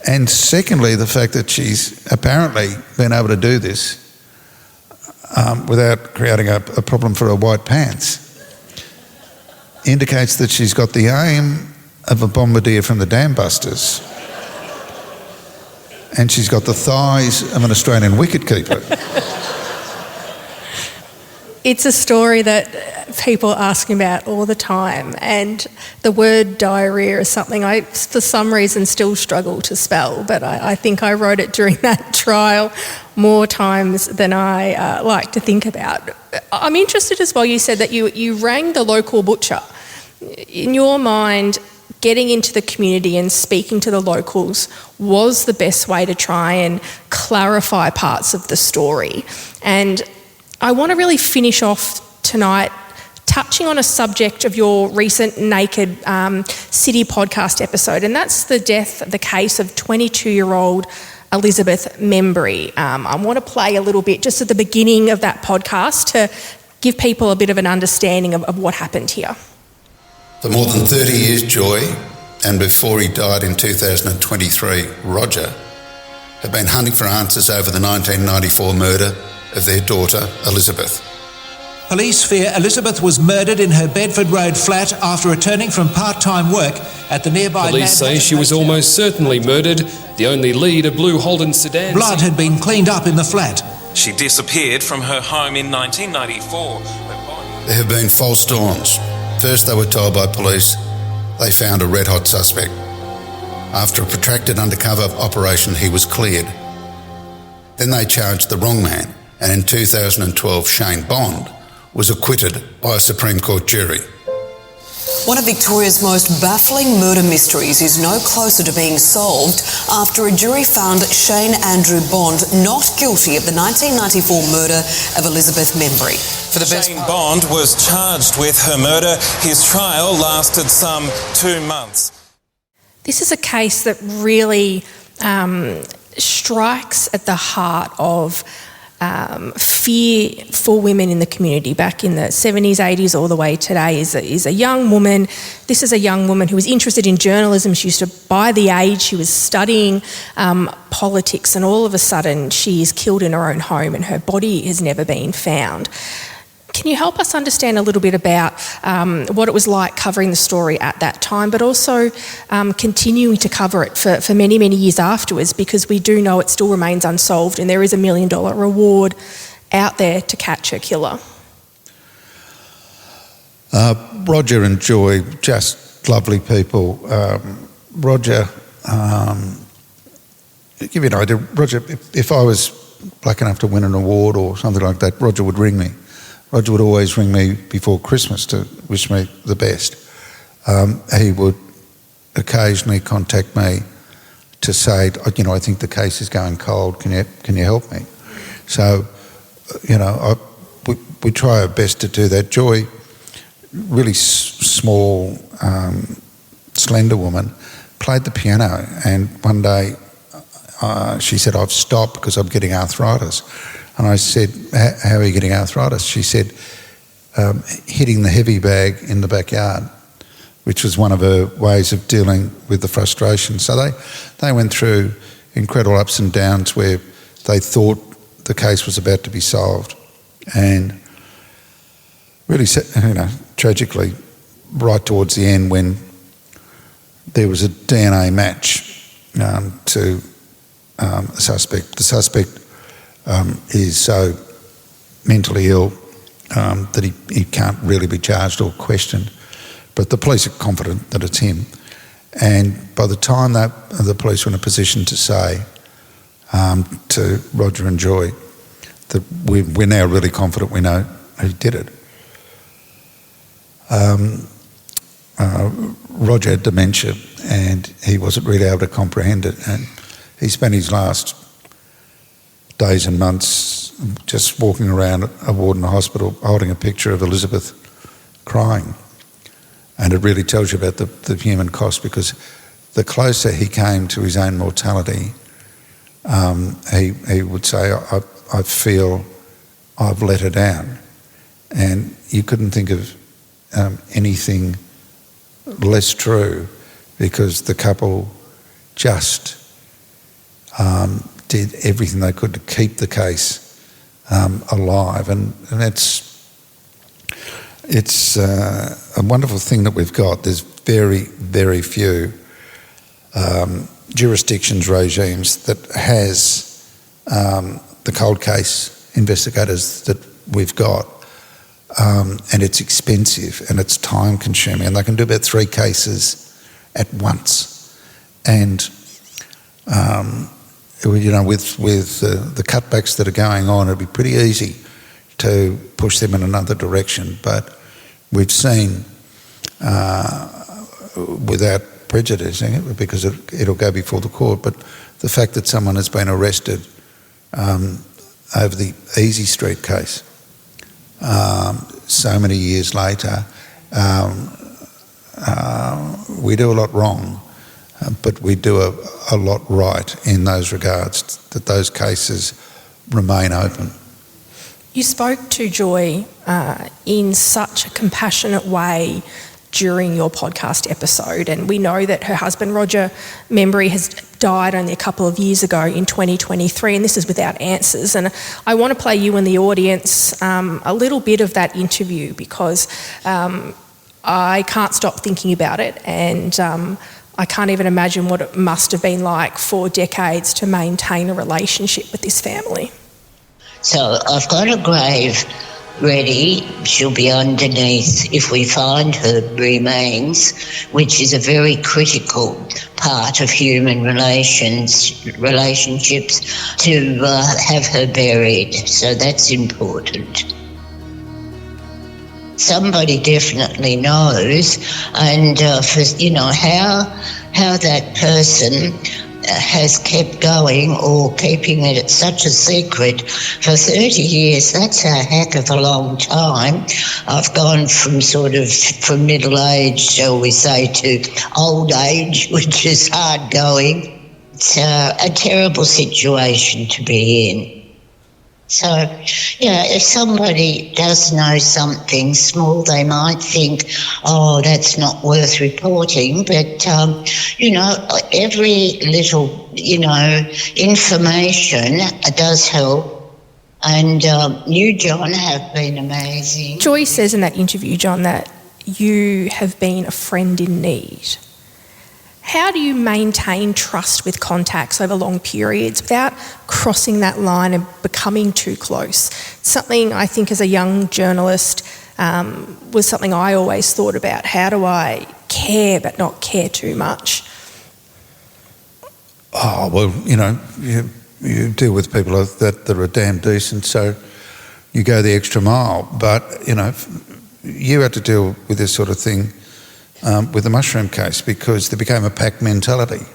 And secondly, the fact that she's apparently been able to do this without creating a problem for her white pants indicates that she's got the aim of a bombardier from the Dam Busters, and she's got the thighs of an Australian wicketkeeper. It's a story that people ask me about all the time, and the word diarrhoea is something I, for some reason, still struggle to spell, but I think I wrote it during that trial more times than I like to think about. I'm interested as well, you said that you rang the local butcher. In your mind, getting into the community and speaking to the locals was the best way to try and clarify parts of the story. And I want to really finish off tonight touching on a subject of your recent Naked City podcast episode, and that's the case of 22-year-old Elizabeth Membry. I want to play a little bit just at the beginning of that podcast to give people a bit of an understanding of what happened here. For more than 30 years, Joy, and before he died in 2023, Roger, have been hunting for answers over the 1994 murder of their daughter, Elizabeth. Police fear Elizabeth was murdered in her Bedford Road flat after returning from part-time work at the nearby... Police say she was almost certainly murdered. The only lead, a blue Holden sedan... Blood had been cleaned up in the flat. She disappeared from her home in 1994. There have been false dawns. First, they were told by police they found a red-hot suspect. After a protracted undercover operation, he was cleared. Then they charged the wrong man, and in 2012, Shane Bond was acquitted by a Supreme Court jury. One of Victoria's most baffling murder mysteries is no closer to being solved after a jury found Shane Andrew Bond not guilty of the 1994 murder of Elizabeth Membry. Shane Bond was charged with her murder. His trial lasted some 2 months. This is a case that really strikes at the heart of fear for women in the community. Back in the 70s, 80s, all the way today is a young woman. This is a young woman who was interested in journalism. She used to, by the age, she was studying politics, and all of a sudden she is killed in her own home and her body has never been found. Can you help us understand a little bit about what it was like covering the story at that time, but also continuing to cover it for many, many years afterwards, because we do know it still remains unsolved and there is $1 million reward out there to catch her killer? Roger and Joy, just lovely people. Roger, to give you an idea, Roger, if I was lucky enough to win an award or something like that, Roger would ring me. Roger would always ring me before Christmas to wish me the best. He would occasionally contact me to say, you know, I think the case is going cold, can you help me? So, you know, we try our best to do that. Joy, really small, slender woman, played the piano, and one day she said, I've stopped because I'm getting arthritis. And I said, how are you getting arthritis? She said, hitting the heavy bag in the backyard, which was one of her ways of dealing with the frustration. So they went through incredible ups and downs where they thought the case was about to be solved. And really, you know, tragically, right towards the end when there was a DNA match to a suspect. The suspect is so mentally ill that he can't really be charged or questioned. But the police are confident that it's him. And by the time that the police were in a position to say to Roger and Joy that we're now really confident we know who did it. Roger had dementia and he wasn't really able to comprehend it. And he spent his last days and months just walking around a ward in a hospital holding a picture of Elizabeth crying. And it really tells you about the human cost, because the closer he came to his own mortality, he would say, I feel I've let her down. And you couldn't think of anything less true, because the couple just did everything they could to keep the case alive, and it's a wonderful thing that we've got. There's very, very few jurisdictions, regimes that has the cold case investigators that we've got, and it's expensive and it's time consuming, and they can do about 3 cases at once. And you know, with the cutbacks that are going on, it'd be pretty easy to push them in another direction. But we've seen, without prejudicing it, because it'll go before the court, but the fact that someone has been arrested over the Easy Street case so many years later, we do a lot wrong but we do a lot right in those regards, that those cases remain open. You spoke to Joy in such a compassionate way during your podcast episode, and we know that her husband Roger Membry has died only a couple of years ago in 2023, and this is without answers. And I want to play you and the audience a little bit of that interview, because I can't stop thinking about it, and I can't even imagine what it must have been like for decades to maintain a relationship with this family. So I've got a grave ready. She'll be underneath if we find her remains, which is a very critical part of human relationships, to have her buried. So that's important. Somebody definitely knows, and for how that person has kept going or keeping it at such a secret for 30 years, that's a heck of a long time. I've gone from from middle age, shall we say, to old age, which is hard going. It's a terrible situation to be in. So, if somebody does know something small, they might think, oh, that's not worth reporting. But, every little, information does help. And you, John, have been amazing. Joy says in that interview, John, that you have been a friend in need. How do you maintain trust with contacts over long periods without crossing that line and becoming too close? Something I think as a young journalist was something I always thought about. How do I care but not care too much? Oh, well, you deal with people that are damn decent, so you go the extra mile. But, you had to deal with this sort of thing with the mushroom case, because there became a pack mentality,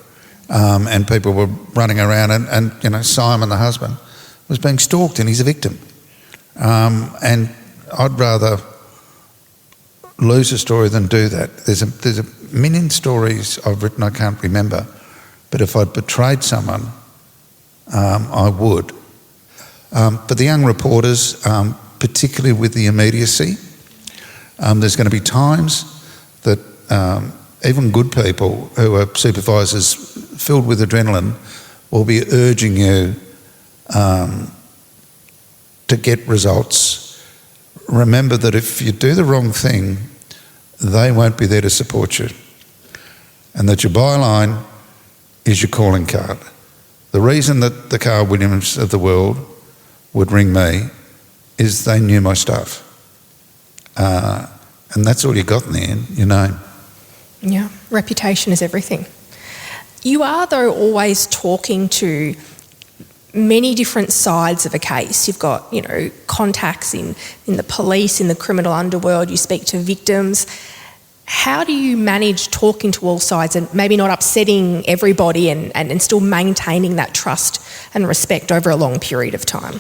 and people were running around, and Simon, the husband, was being stalked and he's a victim. And I'd rather lose a story than do that. There's a million stories I've written I can't remember, but if I'd betrayed someone, I would. But the young reporters, particularly with the immediacy, there's going to be times that even good people who are supervisors filled with adrenaline will be urging you to get results. Remember that if you do the wrong thing, they won't be there to support you, and that your byline is your calling card. The reason that the Carl Williams of the world would ring me is they knew my stuff. And that's all you got in the end, your name. Yeah, reputation is everything. You are, though, always talking to many different sides of a case. You've got, contacts in the police, in the criminal underworld. You speak to victims. How do you manage talking to all sides and maybe not upsetting everybody and still maintaining that trust and respect over a long period of time?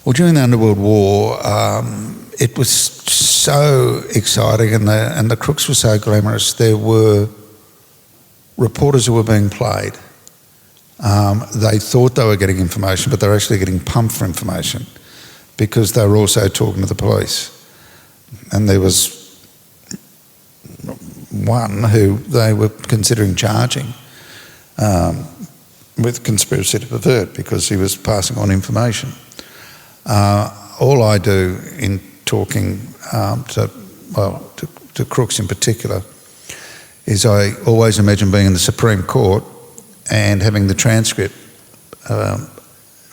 Well, during the Underworld War, it was so exciting, and the crooks were so glamorous. There were reporters who were being played. They thought they were getting information, but they were actually getting pumped for information, because they were also talking to the police. And there was one who they were considering charging with conspiracy to pervert, because he was passing on information. All I do in talking to crooks in particular is I always imagine being in the Supreme Court and having the transcript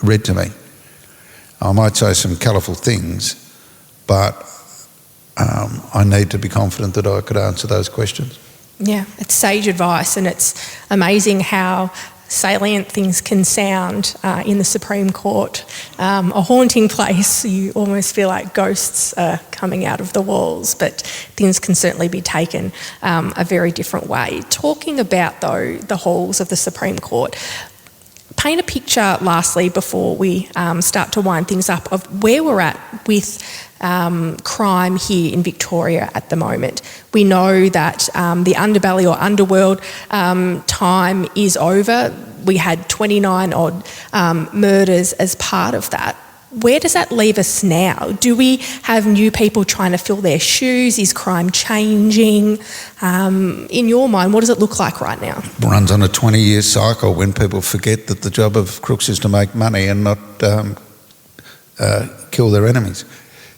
read to me. I might say some colourful things, but I need to be confident that I could answer those questions. Yeah, it's sage advice, and it's amazing how salient things can sound in the Supreme Court. A haunting place. You almost feel like ghosts are coming out of the walls, but things can certainly be taken a very different way. Talking about, though, the halls of the Supreme Court, paint a picture, lastly, before we start to wind things up, of where we're at with crime here in Victoria at the moment. We know that the underbelly or underworld time is over. We had 29 odd murders as part of that. Where does that leave us now? Do we have new people trying to fill their shoes? Is crime changing? In your mind, what does it look like right now? It runs on a 20-year cycle when people forget that the job of crooks is to make money and not kill their enemies.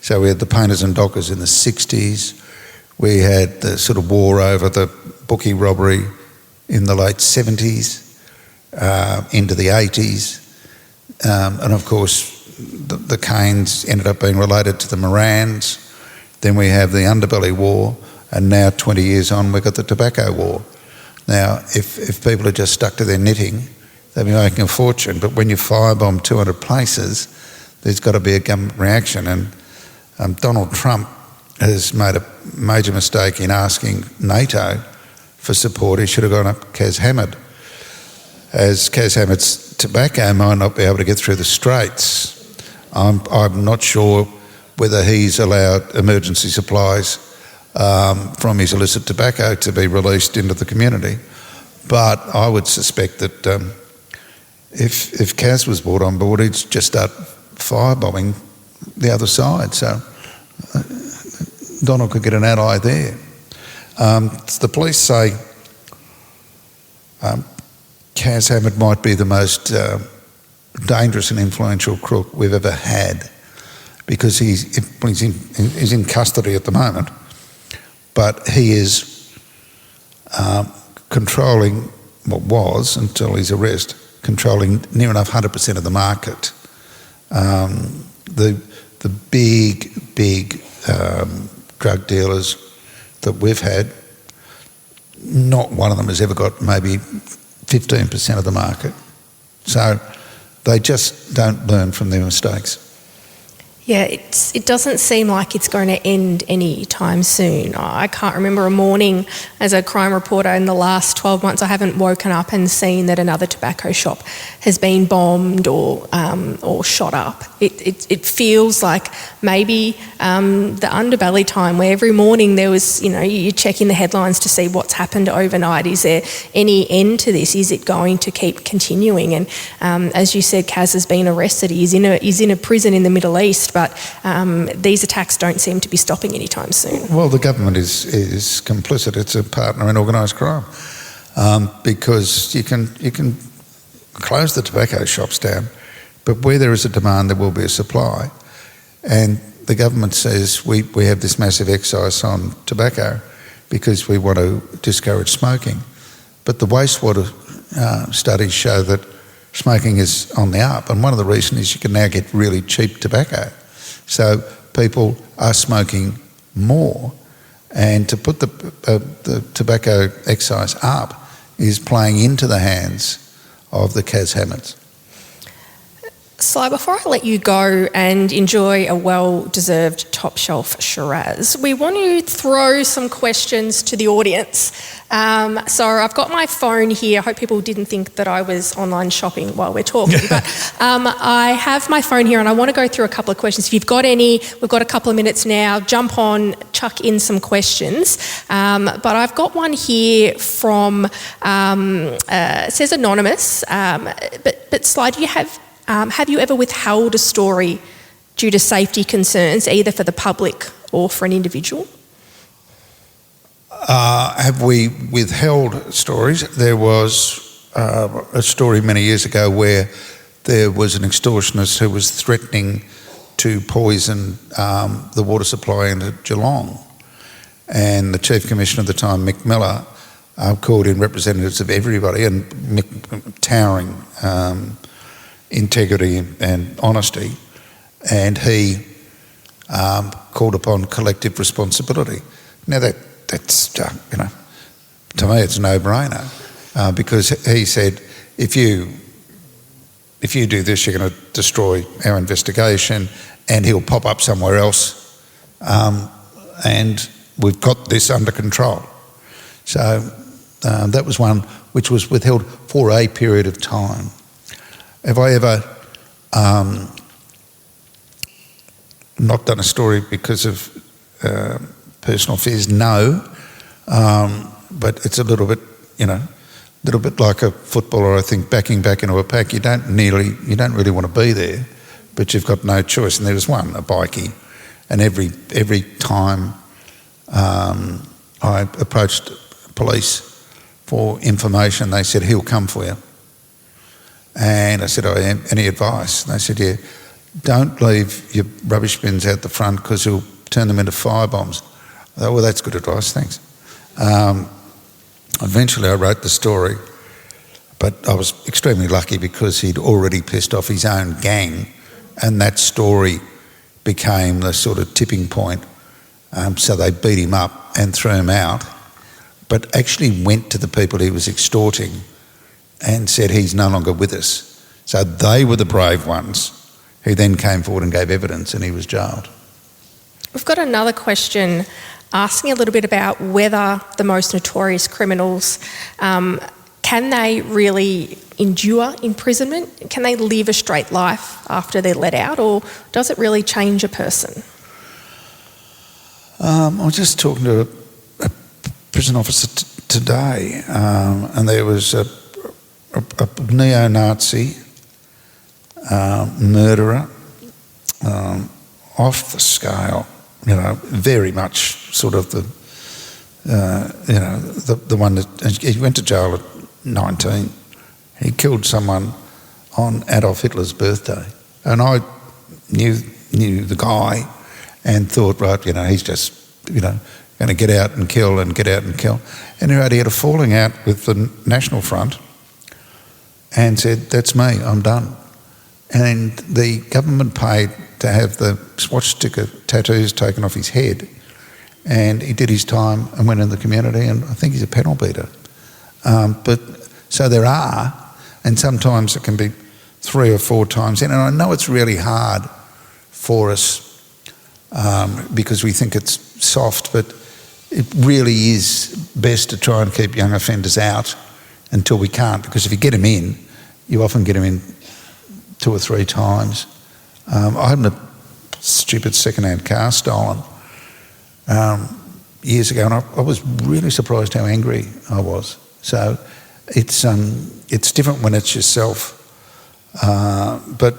So we had the painters and dockers in the 60s. We had the sort of war over the bookie robbery in the late 70s, into the 80s. And of course, the Canes ended up being related to the Morans. Then we have the Underbelly War, and now 20 years on we've got the Tobacco War. Now, if people are just stuck to their knitting, they'll be making a fortune, but when you firebomb 200 places, there's got to be a government reaction. And Donald Trump has made a major mistake in asking NATO for support. He should have gone up Kaz Hammett, as Kaz Hammett's tobacco might not be able to get through the straits. I'm not sure whether he's allowed emergency supplies from his illicit tobacco to be released into the community. But I would suspect that if Kaz was brought on board, he'd just start firebombing the other side. So Donald could get an ally there. The police say Kaz Hammett might be the most dangerous and influential crook we've ever had, because he's in custody at the moment, but he is controlling, what was until his arrest, controlling near enough 100% of the market. The big drug dealers that we've had, not one of them has ever got maybe 15% of the market. So they just don't learn from their mistakes. Yeah, it doesn't seem like it's going to end any time soon. I can't remember a morning as a crime reporter in the last 12 months, I haven't woken up and seen that another tobacco shop has been bombed or shot up. It feels like maybe the underbelly time where every morning there was, you check in the headlines to see what's happened overnight. Is there any end to this? Is it going to keep continuing? And as you said, Kaz has been arrested. He's in a prison in the Middle East. But these attacks don't seem to be stopping anytime soon. Well, the government is complicit. It's a partner in organised crime, because you can close the tobacco shops down, but where there is a demand, there will be a supply. And the government says we have this massive excise on tobacco because we want to discourage smoking. But the wastewater studies show that smoking is on the up, and one of the reasons is you can now get really cheap tobacco. So people are smoking more, and to put the tobacco excise up is playing into the hands of the Kaz Hammets. Sly, before I let you go and enjoy a well-deserved top shelf Shiraz, we want to throw some questions to the audience. So I've got my phone here. I hope people didn't think that I was online shopping while we're talking. But I have my phone here and I want to go through a couple of questions. If you've got any, we've got a couple of minutes now. Jump on, chuck in some questions. But I've got one here from, it says anonymous, but Sly, do you have you ever withheld a story due to safety concerns, either for the public or for an individual? Have we withheld stories? There was a story many years ago where there was an extortionist who was threatening to poison the water supply into Geelong. And the Chief Commissioner at the time, Mick Miller, called in representatives of everybody, and Mick, towering integrity and honesty, and he called upon collective responsibility. Now that's to me it's a no-brainer, because he said if you do this, you're going to destroy our investigation, and he'll pop up somewhere else, and we've got this under control. So that was one which was withheld for a period of time. Have I ever not done a story because of personal fears? No, but it's a little bit, like a footballer. I think backing back into a pack, you don't really want to be there, but you've got no choice. And there was one, a bikie, and every time I approached police for information, they said, he'll come for you. And I said, any advice? And they said, yeah, don't leave your rubbish bins out the front because he'll turn them into firebombs. I thought, well, that's good advice, thanks. Eventually I wrote the story, but I was extremely lucky because he'd already pissed off his own gang, and that story became the sort of tipping point. So they beat him up and threw him out, but actually went to the people he was extorting and said he's no longer with us. So they were the brave ones who then came forward and gave evidence, and he was jailed. We've got another question asking a little bit about whether the most notorious criminals, can they really endure imprisonment? Can they live a straight life after they're let out, or does it really change a person? I was just talking to a prison officer today, and there was a neo-Nazi murderer, off the scale, very much sort of the one that he went to jail at 19. He killed someone on Adolf Hitler's birthday, and I knew the guy and thought, right, he's just going to get out and kill and get out and kill. And he had a falling out with the National Front and said, that's me, I'm done. And the government paid to have the swastika tattoos taken off his head, and he did his time and went in the community, and I think he's a panel beater. But so there are, and sometimes it can be 3 or 4 times in, and I know it's really hard for us because we think it's soft, but it really is best to try and keep young offenders out until we can't, because if you get them in, you often get them in 2 or 3 times. I had a stupid second-hand car stolen years ago, and I was really surprised how angry I was. So it's different when it's yourself, but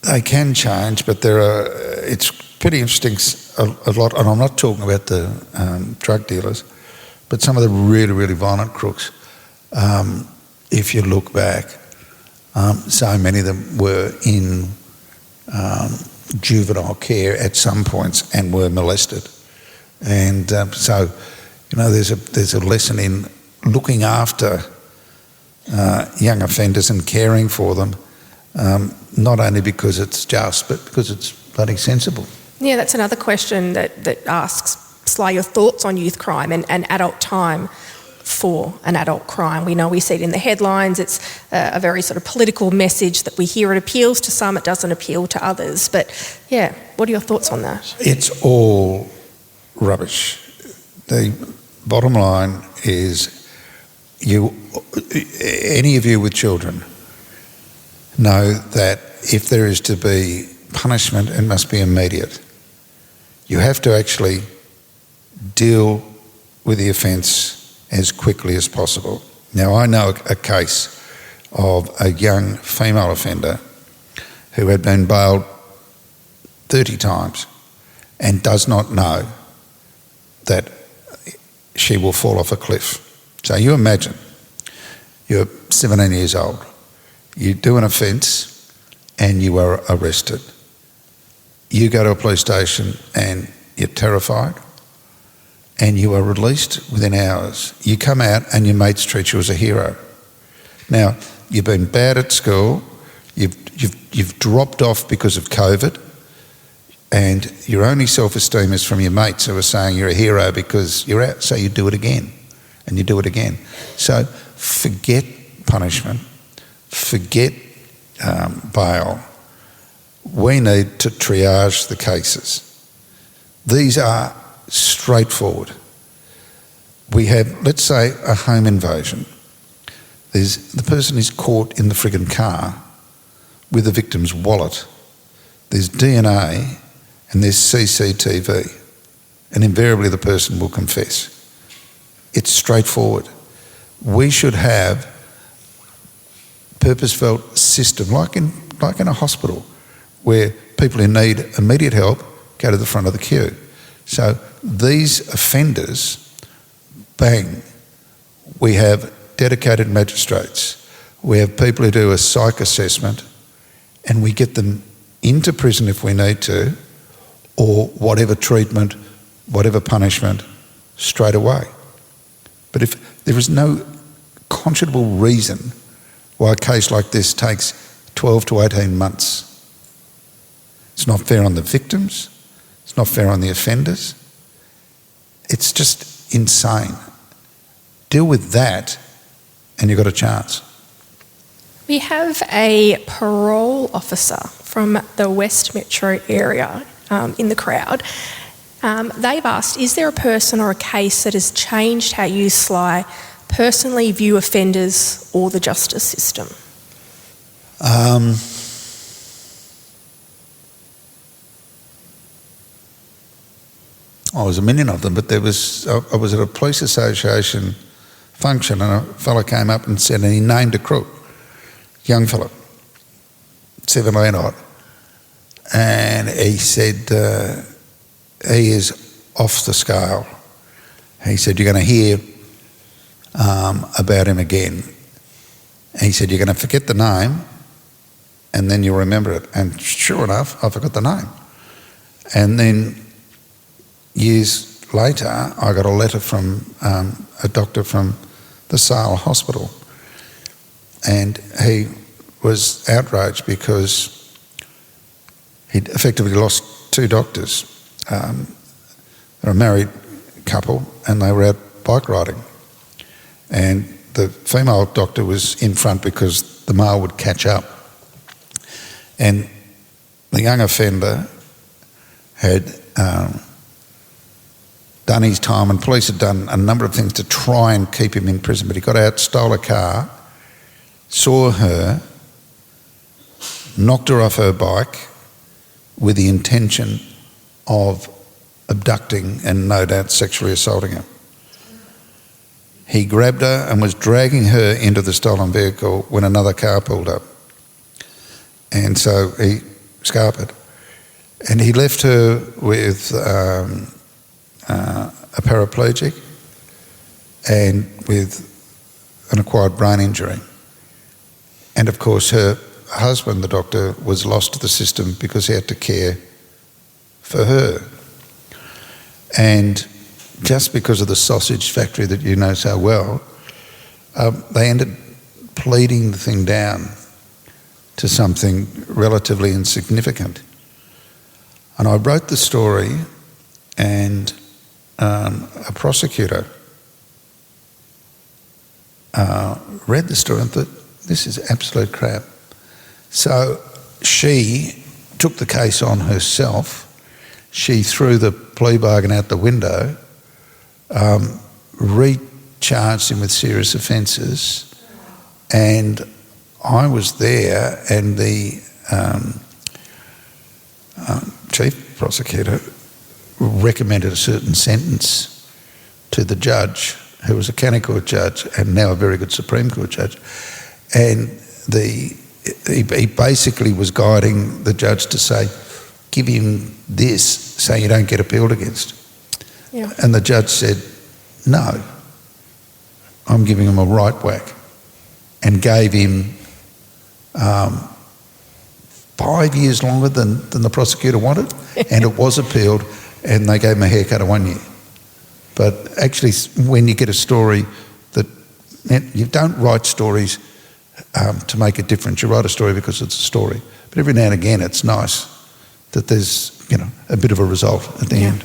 they can change. But it's pretty interesting a lot, and I'm not talking about the drug dealers, but some of the really, really violent crooks. If you look back, so many of them were in juvenile care at some points and were molested. And so, there's a lesson in looking after young offenders and caring for them, not only because it's just, but because it's bloody sensible. Yeah, that's another question that asks, Sly, your thoughts on youth crime and adult time for an adult crime. We know we see it in the headlines. It's a very sort of political message that we hear. It appeals to some, it doesn't appeal to others. But yeah, what are your thoughts on that? It's all rubbish. The bottom line is any of you with children know that if there is to be punishment, it must be immediate. You have to actually deal with the offence as quickly as possible. Now, I know a case of a young female offender who had been bailed 30 times and does not know that she will fall off a cliff. So you imagine, you're 17 years old, you do an offence and you are arrested. You go to a police station and you're terrified, and you are released within hours. You come out and your mates treat you as a hero. Now, you've been bad at school, you've dropped off because of COVID, and your only self-esteem is from your mates who are saying you're a hero because you're out, so you do it again, and you do it again. So forget punishment, forget bail. We need to triage the cases. These are straightforward. We have, let's say, a home invasion. The person is caught in the friggin' car with the victim's wallet, there's DNA and there's CCTV, and invariably the person will confess. It's straightforward. We should have purpose-built system, like in a hospital, where people who need immediate help go to the front of the queue. So these offenders, bang, we have dedicated magistrates, we have people who do a psych assessment, and we get them into prison if we need to, or whatever treatment, whatever punishment, straight away. But if there is no conscionable reason why a case like this takes 12 to 18 months, it's not fair on the victims, it's not fair on the offenders, it's just insane. Deal with that and you've got a chance. We have a parole officer from the West Metro area in the crowd. They've asked, is there a person or a case that has changed how you, Sly, personally view offenders or the justice system? Oh, there's a million of them, but I was at a police association function and a fellow came up and said, and he named a crook, young fellow, 17 odd, and he said he is off the scale. He said, you're going to hear about him again. And he said, you're going to forget the name and then you'll remember it. And sure enough, I forgot the name. And then years later, I got a letter from a doctor from the Sale Hospital, and he was outraged because he'd effectively lost two doctors. They were a married couple and they were out bike riding, and the female doctor was in front because the male would catch up, and the young offender had done his time, and police had done a number of things to try and keep him in prison, but he got out, stole a car, saw her, knocked her off her bike with the intention of abducting and no doubt sexually assaulting her. He grabbed her and was dragging her into the stolen vehicle when another car pulled up. And so he scarpered. And he left her with a paraplegic and with an acquired brain injury. And of course her husband, the doctor, was lost to the system because he had to care for her. And just because of the sausage factory that you know so well, they ended pleading the thing down to something relatively insignificant. And I wrote the story, and a prosecutor read the story and thought, this is absolute crap. So she took the case on herself. She threw the plea bargain out the window, recharged him with serious offences, and I was there, and the chief prosecutor recommended a certain sentence to the judge, who was a county court judge and now a very good Supreme Court judge, and he basically was guiding the judge to say, give him this so you don't get appealed against. Yeah. And the judge said, no, I'm giving him a right whack, and gave him 5 years longer than the prosecutor wanted, and it was appealed, and they gave him a haircut of 1 year. But actually, when you get a story that, you don't write stories to make a difference, you write a story because it's a story. But every now and again it's nice that there's, a bit of a result at the end.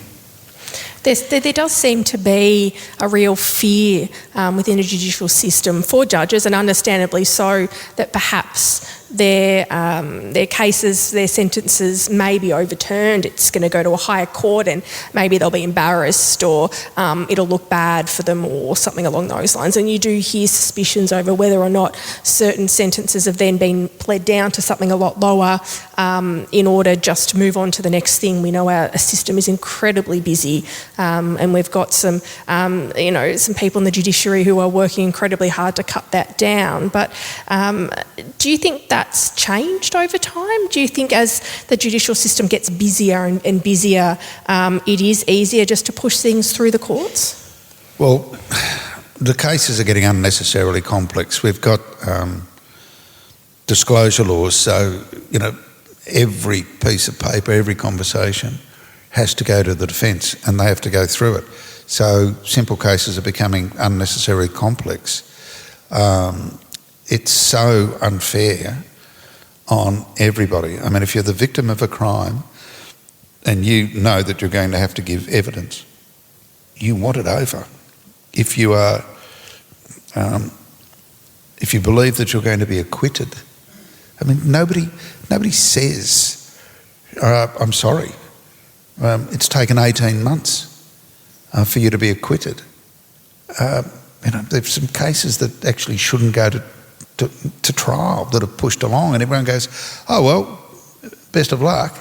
There does seem to be a real fear within the judicial system for judges, and understandably so, that perhaps their cases, their sentences may be overturned. It's going to go to a higher court and maybe they'll be embarrassed, or it'll look bad for them, or something along those lines. And you do hear suspicions over whether or not certain sentences have then been pled down to something a lot lower in order just to move on to the next thing. We know our system is incredibly busy, and we've got some people in the judiciary who are working incredibly hard to cut that down. But do you think that's changed over time? Do you think as the judicial system gets busier and busier, it is easier just to push things through the courts? Well, the cases are getting unnecessarily complex. We've got disclosure laws, so, every piece of paper, every conversation has to go to the defence and they have to go through it. So simple cases are becoming unnecessarily complex. It's so unfair on everybody. I mean, if you're the victim of a crime and you know that you're going to have to give evidence, you want it over. If you are, if you believe that you're going to be acquitted, I mean, nobody says, I'm sorry, it's taken 18 months for you to be acquitted. There's some cases that actually shouldn't go to trial that are pushed along, and everyone goes, oh, well, best of luck.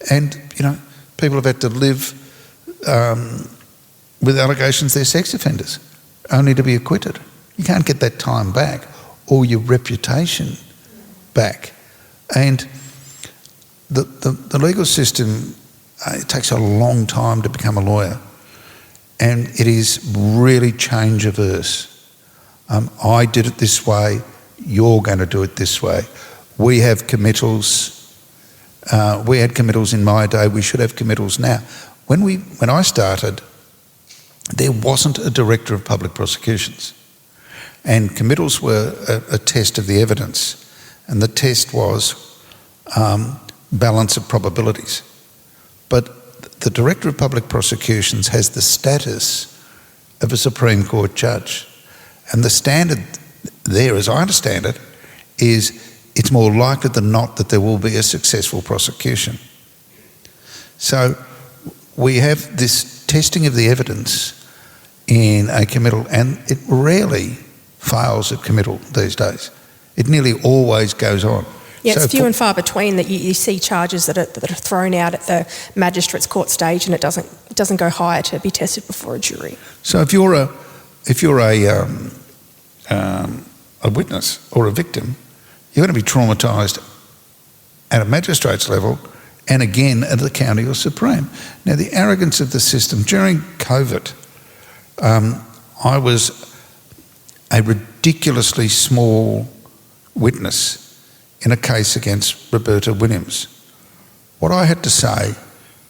And, people have had to live with allegations they're sex offenders, only to be acquitted. You can't get that time back or your reputation back. And the legal system, it takes a long time to become a lawyer, and it is really change averse. I did it this way, you're going to do it this way. We have committals. We had committals in my day, we should have committals now. When I started, there wasn't a director of public prosecutions, and committals were a test of the evidence, and the test was balance of probabilities. But the director of public prosecutions has the status of a Supreme Court judge, and the standard there, as I understand it, is it's more likely than not that there will be a successful prosecution. So we have this testing of the evidence in a committal, and it rarely fails at committal these days. It nearly always goes on. Yeah, it's few and far between that you see charges that are thrown out at the magistrate's court stage, and it doesn't go higher to be tested before a jury. So if you're a witness or a victim, you're going to be traumatised at a magistrate's level and again at the county or supreme. Now, the arrogance of the system. During COVID, I was a ridiculously small witness in a case against Roberta Williams. What I had to say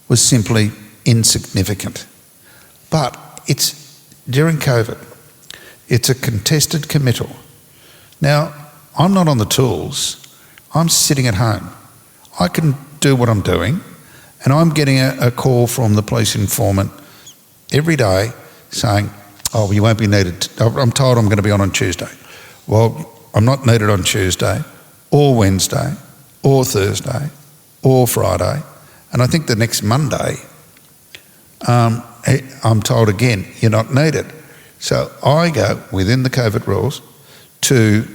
was simply insignificant. But it's during COVID. It's a contested committal. Now, I'm not on the tools. I'm sitting at home. I can do what I'm doing, and I'm getting a call from the police informant every day saying, oh, well, you won't be needed. I'm told I'm going to be on Tuesday. Well, I'm not needed on Tuesday or Wednesday or Thursday or Friday. And I think the next Monday, I'm told again, you're not needed. So I go within the COVID rules to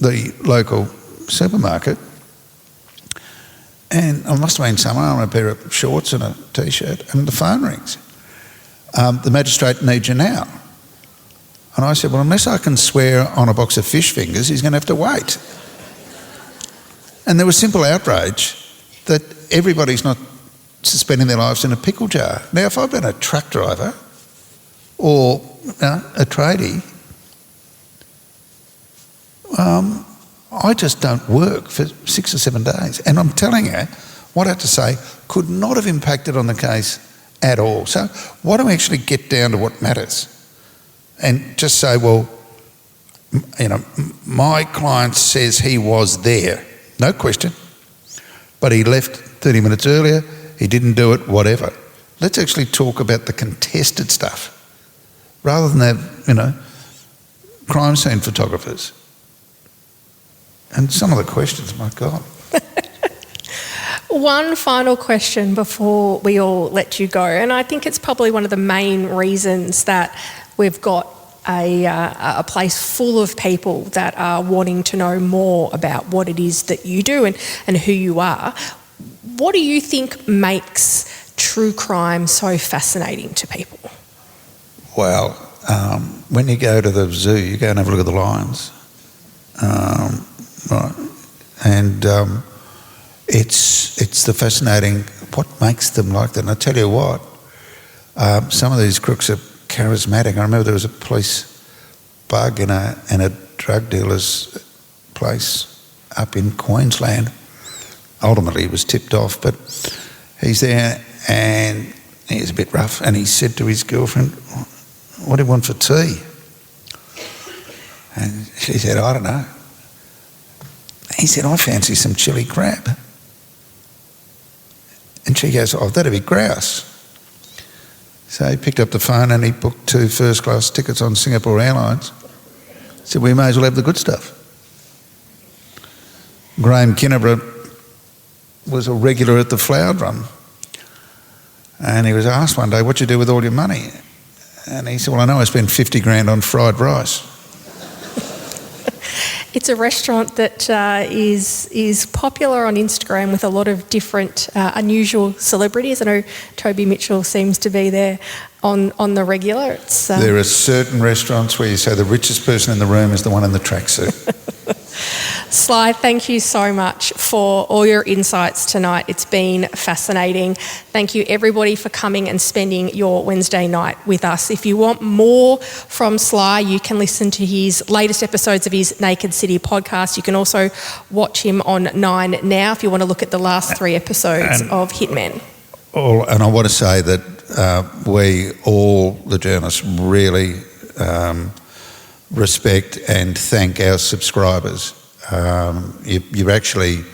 the local supermarket, and I must have been somewhere on a pair of shorts and a t-shirt, and the phone rings. The magistrate needs you now. And I said, well, unless I can swear on a box of fish fingers, he's going to have to wait. And there was simple outrage that everybody's not suspending their lives in a pickle jar. Now, if I've been a truck driver or a tradie, I just don't work for 6 or 7 days. And I'm telling you, what I have to say could not have impacted on the case at all. So why don't we actually get down to what matters? And just say, well, my client says he was there. No question. But he left 30 minutes earlier, he didn't do it, whatever. Let's actually talk about the contested stuff rather than have, crime scene photographers. And some of the questions, my God. One final question before we all let you go, and I think it's probably one of the main reasons that we've got a place full of people that are wanting to know more about what it is that you do and who you are. What do you think makes true crime so fascinating to people? Well, when you go to the zoo, you go and have a look at the lions. Right. And it's the fascinating, what makes them like that. And I tell you what, some of these crooks are charismatic. I remember there was a police bug in a drug dealer's place up in Queensland. Ultimately, he was tipped off, but he's there and he's a bit rough. And he said to his girlfriend, "What do you want for tea?" And she said, "I don't know." He said, "I fancy some chili crab." And she goes, "Oh, that'd be grouse." So he picked up the phone and he booked 2 first-class tickets on Singapore Airlines. He said, "We may as well have the good stuff." Graham Kinnebra was a regular at the Flower Drum. And he was asked one day, "What do you do with all your money?" And he said, "Well, I know I spent 50 grand on fried rice." It's a restaurant that is popular on Instagram with a lot of different unusual celebrities. I know Toby Mitchell seems to be there on the regular. There are certain restaurants where you say the richest person in the room is the one in the tracksuit. Sly, thank you so much for all your insights tonight. It's been fascinating. Thank you everybody for coming and spending your Wednesday night with us. If you want more from Sly, you can listen to his latest episodes of his Naked City podcast. You can also watch him on 9 Now if you want to look at the last 3 episodes of Hitmen. And I want to say that we, all the journalists, really respect and thank our subscribers. You're actually,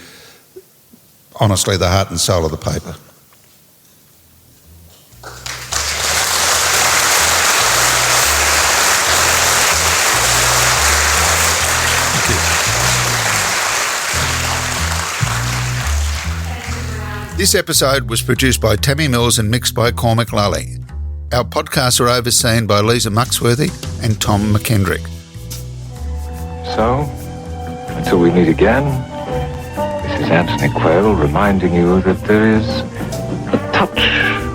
honestly, the heart and soul of the paper. Thank you. This episode was produced by Tammy Mills and mixed by Cormac Lully. Our podcasts are overseen by Lisa Muxworthy and Tom McKendrick. So, until we meet again, this is Anthony Quayle reminding you that there is a touch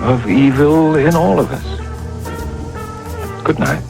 of evil in all of us. Good night.